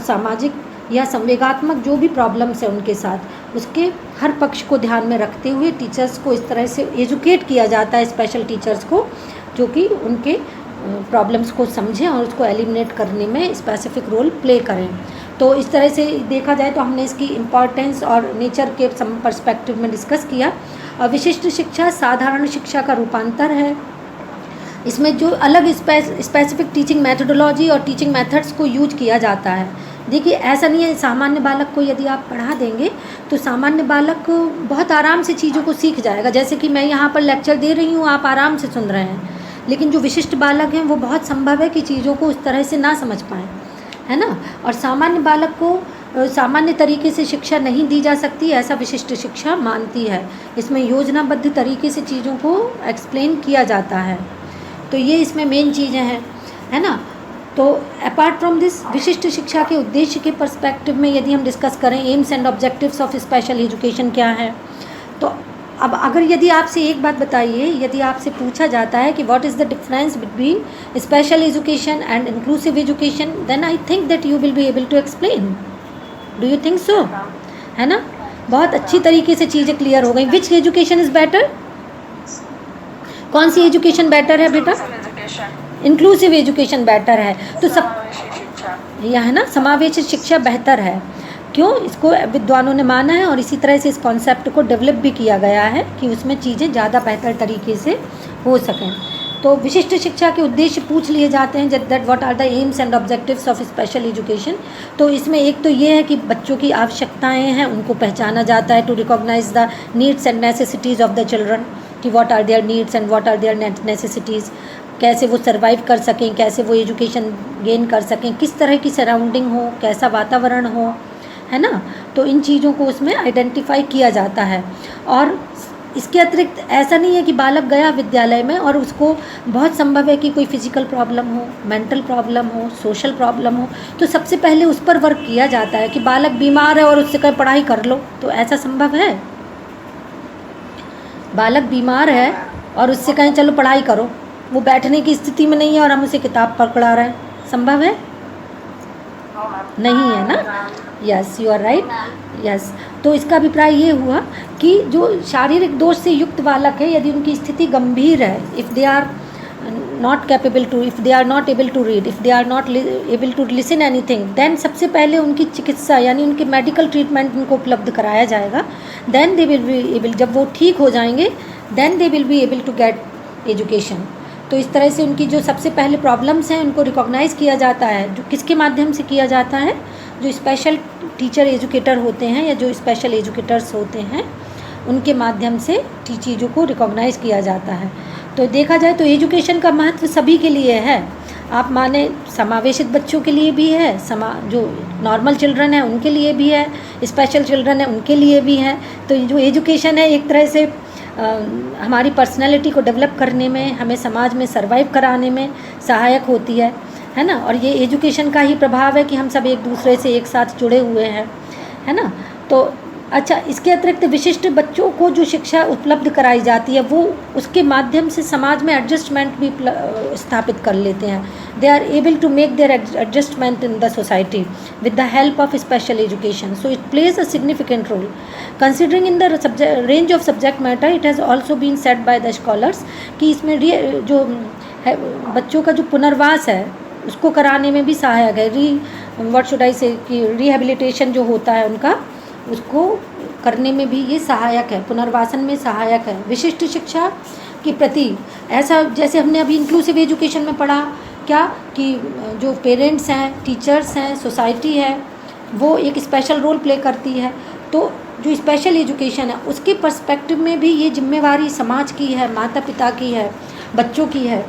सामाजिक या संवेगात्मक जो भी प्रॉब्लम्स है उनके साथ उसके हर पक्ष को ध्यान में रखते हुए टीचर्स को इस तरह से एजुकेट किया जाता है, स्पेशल टीचर्स को, जो कि उनके प्रॉब्लम्स को समझें और उसको एलिमिनेट करने में स्पेसिफिक रोल प्ले करें। तो इस तरह से देखा जाए तो हमने इसकी इम्पॉर्टेंस और नेचर के पर्सपेक्टिव में डिस्कस किया। और विशिष्ट शिक्षा साधारण शिक्षा का रूपांतर है। इसमें जो अलग स्पेसिफिक टीचिंग मेथोडोलॉजी और टीचिंग मेथड्स को यूज किया जाता है। देखिए ऐसा नहीं है सामान्य बालक को यदि आप पढ़ा देंगे तो सामान्य बालक बहुत आराम से चीज़ों को सीख जाएगा। जैसे कि मैं यहाँ पर लेक्चर दे रही हूँ, आप आराम से सुन रहे हैं, लेकिन जो विशिष्ट बालक हैं वो बहुत संभव है कि चीज़ों को उस तरह से ना समझ पाएँ, है ना। और सामान्य बालक को सामान्य तरीके से शिक्षा नहीं दी जा सकती, ऐसा विशिष्ट शिक्षा मानती है। इसमें योजनाबद्ध तरीके से चीज़ों को एक्सप्लेन किया जाता है। तो ये इसमें मेन चीज़ें हैं, है ना। तो अपार्ट फ्रॉम दिस विशिष्ट शिक्षा के उद्देश्य के पर्सपेक्टिव में यदि हम डिस्कस करें AIIMS and objectives of special education क्या है, तो अब अगर यदि आपसे एक बात बताइए, यदि आपसे पूछा जाता है कि what is the difference between special education and inclusive education, then I think that you will be able to explain. Do you think so? है ना, बहुत अच्छी तरीके से चीज़ें क्लियर हो गई। विच एजुकेशन इज़ बेटर? कौन सी एजुकेशन बेटर है बेटा? इंक्लूसिव एजुकेशन बेटर है। तो सब यह है ना, समावेशी शिक्षा बेहतर है। क्यों? इसको विद्वानों ने माना है और इसी तरह से इस कॉन्सेप्ट को डेवलप भी किया गया है कि उसमें चीज़ें ज़्यादा बेहतर तरीके से हो सकें। तो विशिष्ट शिक्षा के उद्देश्य पूछ लिए जाते हैं, that what are the aims and objectives of special education. तो इसमें एक तो ये है कि बच्चों की आवश्यकताएं हैं उनको पहचाना जाता है, to recognise the needs and necessities of the children, कि what are their needs and what are their necessities, कैसे वो सर्वाइव कर सकें, कैसे वो एजुकेशन गेन कर सकें, किस तरह की सराउंडिंग हो, कैसा वातावरण हो, है ना। तो इन चीज़ों को उसमें आइडेंटिफाई किया जाता है। और इसके अतिरिक्त ऐसा नहीं है कि बालक गया विद्यालय में और उसको बहुत संभव है कि कोई फिजिकल प्रॉब्लम हो, मेंटल प्रॉब्लम हो, सोशल प्रॉब्लम हो, तो सबसे पहले उस पर वर्क किया जाता है कि बालक बीमार है और उससे कहीं पढ़ाई कर लो। तो ऐसा संभव है? बालक बीमार है और उससे कहें चलो पढ़ाई करो, वो बैठने की स्थिति में नहीं है और हम उसे किताब पकड़ा रहे हैं, संभव है? नहीं है ना। Yes, you are right. Yes, तो इसका अभिप्राय ये हुआ कि जो शारीरिक दोष से युक्त बालक है, यदि उनकी स्थिति गंभीर है, if they are not capable to, if they are not able to read, if they are not able to listen anything, then सबसे पहले उनकी चिकित्सा यानी उनके मेडिकल ट्रीटमेंट उनको उपलब्ध कराया जाएगा। Then they will be able, जब वो ठीक हो जाएंगे, then they will be able to get education. तो इस तरह से उनकी जो सबसे पहले प्रॉब्लम्स हैं उनको रिकॉग्नाइज़ किया जाता है। जो किसके माध्यम से किया जाता है? जो स्पेशल टीचर एजुकेटर होते हैं या जो स्पेशल एजुकेटर्स होते हैं उनके माध्यम से चीज़ों को रिकॉग्नाइज़ किया जाता है। तो देखा जाए तो एजुकेशन का महत्व सभी के लिए है। आप माने समावेशित बच्चों के लिए भी है, जो नॉर्मल चिल्ड्रन है उनके लिए भी है, स्पेशल चिल्ड्रन है उनके लिए भी है। तो जो एजुकेशन है एक तरह से हमारी पर्सनैलिटी को डेवलप करने में, हमें समाज में सर्वाइव कराने में सहायक होती है ना। और ये एजुकेशन का ही प्रभाव है कि हम सब एक दूसरे से एक साथ जुड़े हुए हैं, है ना। तो अच्छा, इसके अतिरिक्त विशिष्ट बच्चों को जो शिक्षा उपलब्ध कराई जाती है वो उसके माध्यम से समाज में एडजस्टमेंट भी स्थापित कर लेते हैं। They are able to make their adjustment in the society with the help of special education. So it plays a significant role considering in the range of subject matter. It has also been said by the scholars कि इसमें जो है बच्चों का जो पुनर्वास है उसको कराने में भी सहायक है। व्हाट शुड आई से कि रिहेबिलिटेशन जो होता है उनका, उसको करने में भी ये सहायक है, पुनर्वासन में सहायक है। विशिष्ट शिक्षा के प्रति ऐसा जैसे हमने अभी इंक्लूसिव एजुकेशन में पढ़ा क्या कि जो पेरेंट्स हैं, टीचर्स हैं, सोसाइटी है, वो एक स्पेशल रोल प्ले करती है। तो जो स्पेशल एजुकेशन है उसके पर्सपेक्टिव में भी ये जिम्मेवारी समाज की है, माता पिता की है, बच्चों की है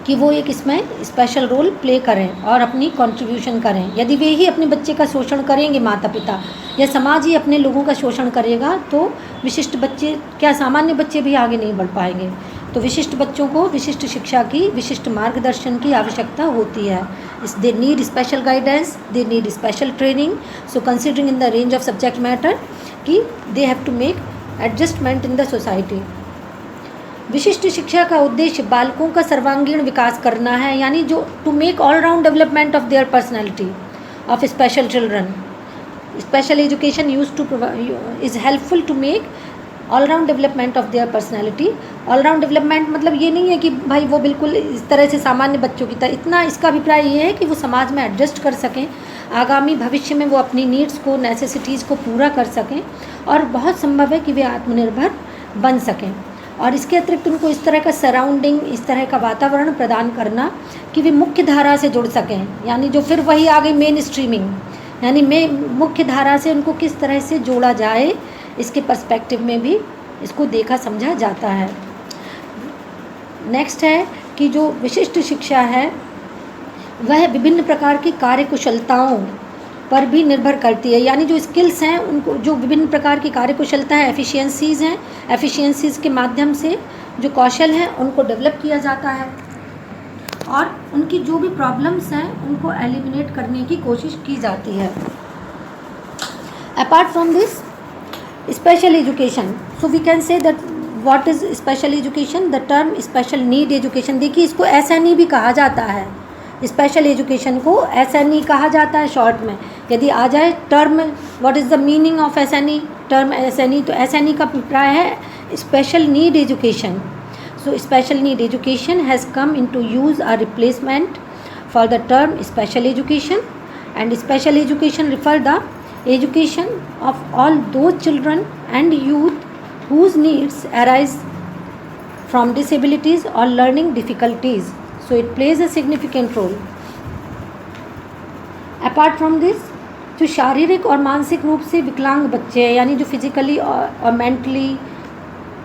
कि वो एक इसमें स्पेशल रोल प्ले करें और अपनी कंट्रीब्यूशन करें। यदि वे ही अपने बच्चे का शोषण करेंगे, माता पिता या समाज ही अपने लोगों का शोषण करेगा, तो विशिष्ट बच्चे क्या सामान्य बच्चे भी आगे नहीं बढ़ पाएंगे। तो विशिष्ट बच्चों को विशिष्ट शिक्षा की, विशिष्ट मार्गदर्शन की आवश्यकता होती है। They need special guidance, they need special training. So considering in the range of subject matter कि they have to make adjustment in the society. विशिष्ट शिक्षा का उद्देश्य बालकों का सर्वांगीण विकास करना है, यानी जो to make all round development of their personality of special children. Special education use to is helpful to make all round development of their personality. All round development मतलब ये नहीं है कि भाई वो बिल्कुल इस तरह से सामान्य बच्चों की तरह, इतना इसका अभिप्राय ये है कि वो समाज में एडजस्ट कर सकें, आगामी भविष्य में वो अपनी नीड्स को, नेसेसिटीज़ को पूरा कर सकें, और बहुत संभव है कि वे आत्मनिर्भर बन सकें। और इसके अतिरिक्त उनको इस तरह का सराउंडिंग, इस तरह का वातावरण प्रदान करना कि वे मुख्य धारा से जुड़ सकें, यानी जो फिर वही आ गई मेन स्ट्रीमिंग, यानी मुख्य धारा से उनको किस तरह से जोड़ा जाए, इसके पर्सपेक्टिव में भी इसको देखा समझा जाता है। नेक्स्ट है कि जो विशिष्ट शिक्षा है वह विभिन्न प्रकार की कार्यकुशलताओं पर भी निर्भर करती है, यानी जो स्किल्स हैं उनको, जो विभिन्न प्रकार की कार्यकुशलता है, एफिशिएंसीज़ हैं, एफिशिएंसीज़ के माध्यम से जो कौशल हैं उनको डेवलप किया जाता है, और उनकी जो भी प्रॉब्लम्स हैं उनको एलिमिनेट करने की कोशिश की जाती है। Apart from this special education, so we can say that what is special education, the term special need education. देखिए इसको SNE भी कहा जाता है, स्पेशल एजुकेशन को SNE कहा जाता है शॉर्ट में। यदि आ जाए term what is the meaning of SNE, term SNE, तो SNE का अभिप्राय है special need education. So special need education has come into use a replacement for the term special education, and special education refer the education of all those children and youth whose needs arise from disabilities or learning difficulties. So it plays a significant role. Apart from this, जो शारीरिक और मानसिक रूप से विकलांग बच्चे हैं, यानी जो फिजिकली और मेंटली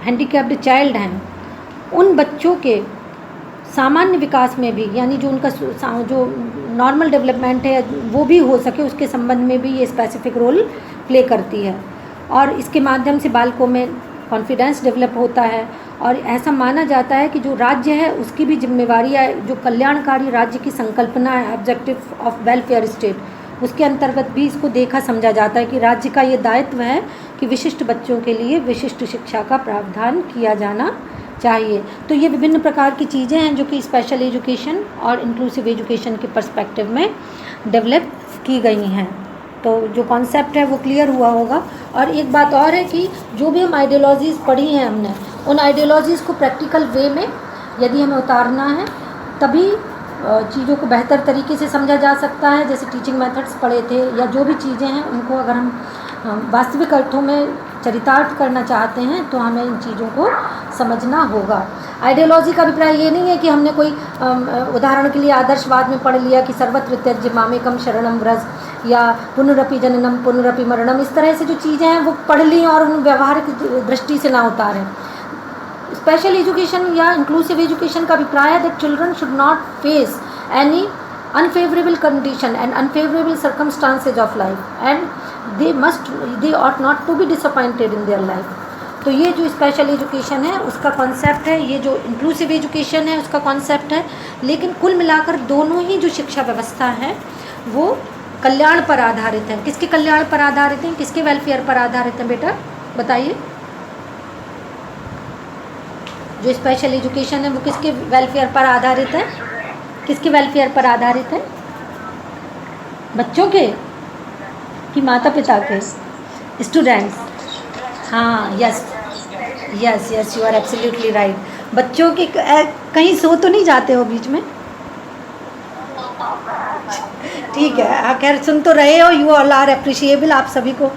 हैंडीकैप्ड चाइल्ड हैं, उन बच्चों के सामान्य विकास में भी, यानी जो उनका जो नॉर्मल डेवलपमेंट है वो भी हो सके, उसके संबंध में भी ये स्पेसिफिक रोल प्ले करती है। और इसके माध्यम से बालकों में कॉन्फिडेंस डेवलप होता है, और ऐसा माना जाता है कि जो राज्य है उसकी भी जिम्मेवारी है, जो कल्याणकारी राज्य की संकल्पना है, ऑब्जेक्टिव ऑफ वेलफेयर स्टेट, उसके अंतर्गत भी इसको देखा समझा जाता है कि राज्य का ये दायित्व है कि विशिष्ट बच्चों के लिए विशिष्ट शिक्षा का प्रावधान किया जाना चाहिए। तो ये विभिन्न प्रकार की चीज़ें हैं जो कि स्पेशल एजुकेशन और इंक्लूसिव एजुकेशन के पर्सपेक्टिव में डेवलप की गई हैं। तो जो कॉन्सेप्ट है वो क्लियर हुआ होगा। और एक बात और है कि जो भी हम आइडियोलॉजीज़ पढ़ी हैं हमने, उन आइडियोलॉजीज़ को प्रैक्टिकल वे में यदि हमें उतारना है तभी चीज़ों को बेहतर तरीके से समझा जा सकता है। जैसे टीचिंग मेथड्स पढ़े थे, या जो भी चीज़ें हैं उनको अगर हम वास्तविक अर्थों में चरितार्थ करना चाहते हैं तो हमें इन चीज़ों को समझना होगा। आइडियोलॉजी का अभिप्राय ये नहीं है कि हमने कोई उदाहरण के लिए आदर्शवाद में पढ़ लिया कि सर्वत्र त्यज्य मामेकम शरणम व्रज, या पुनरपि जननम पुनरपि मरणम, इस तरह से जो चीज़ें हैं वो पढ़ ली और उन व्यवहारिक दृष्टि से ना उतारें। स्पेशल एजुकेशन या इंक्लूसिव एजुकेशन का अभिप्राय है that children should not face any unfavorable condition and unfavorable circumstances of life, and they ought not to be disappointed in their life. तो ये जो स्पेशल एजुकेशन है उसका कॉन्सेप्ट है, ये जो इंक्लूसिव एजुकेशन है उसका कॉन्सेप्ट है। लेकिन कुल मिलाकर दोनों ही जो शिक्षा व्यवस्था है वो कल्याण पर आधारित है। किसके कल्याण पर आधारित हैं, किसके वेलफेयर पर आधारित हैं बेटा बताइए? जो स्पेशल एजुकेशन है वो किसके वेलफेयर पर आधारित है? किसके वेलफेयर पर आधारित है? बच्चों के कि माता पिता के? स्टूडेंट्स। हाँ, yes yes yes, you are absolutely right. बच्चों के कहीं सो तो नहीं जाते हो बीच में? ठीक है, खैर सुन तो रहे हो, यू ऑल आर अप्रिशिएबल, आप सभी को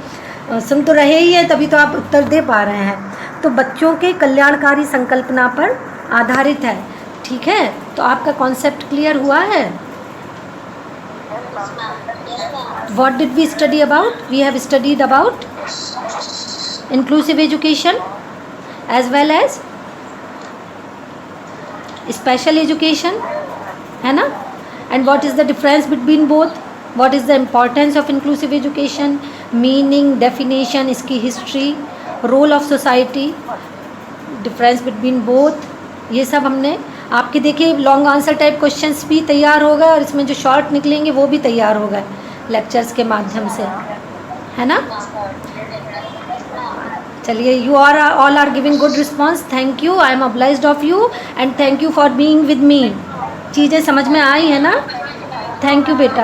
सुन तो रहे ही हैं तभी तो आप उत्तर दे पा रहे हैं। तो बच्चों के कल्याणकारी संकल्पना पर आधारित है, ठीक है? तो आपका कॉन्सेप्ट क्लियर हुआ है? What did we study about? We have studied about inclusive education as well as special education, है ना? And what is the difference between both? What is the importance of inclusive education? Meaning, definition, इसकी history, role of society, difference between both, ये सब हमने आपके देखिए long answer type questions भी तैयार हो गए और इसमें जो शॉर्ट निकलेंगे वो भी तैयार हो गए लेक्चर्स के माध्यम से, है ना? चलिए, you are all are giving good response, thank you, I am obliged of you and thank you for being with me. चीज़ें समझ में आई है ना? थैंक यू बेटा।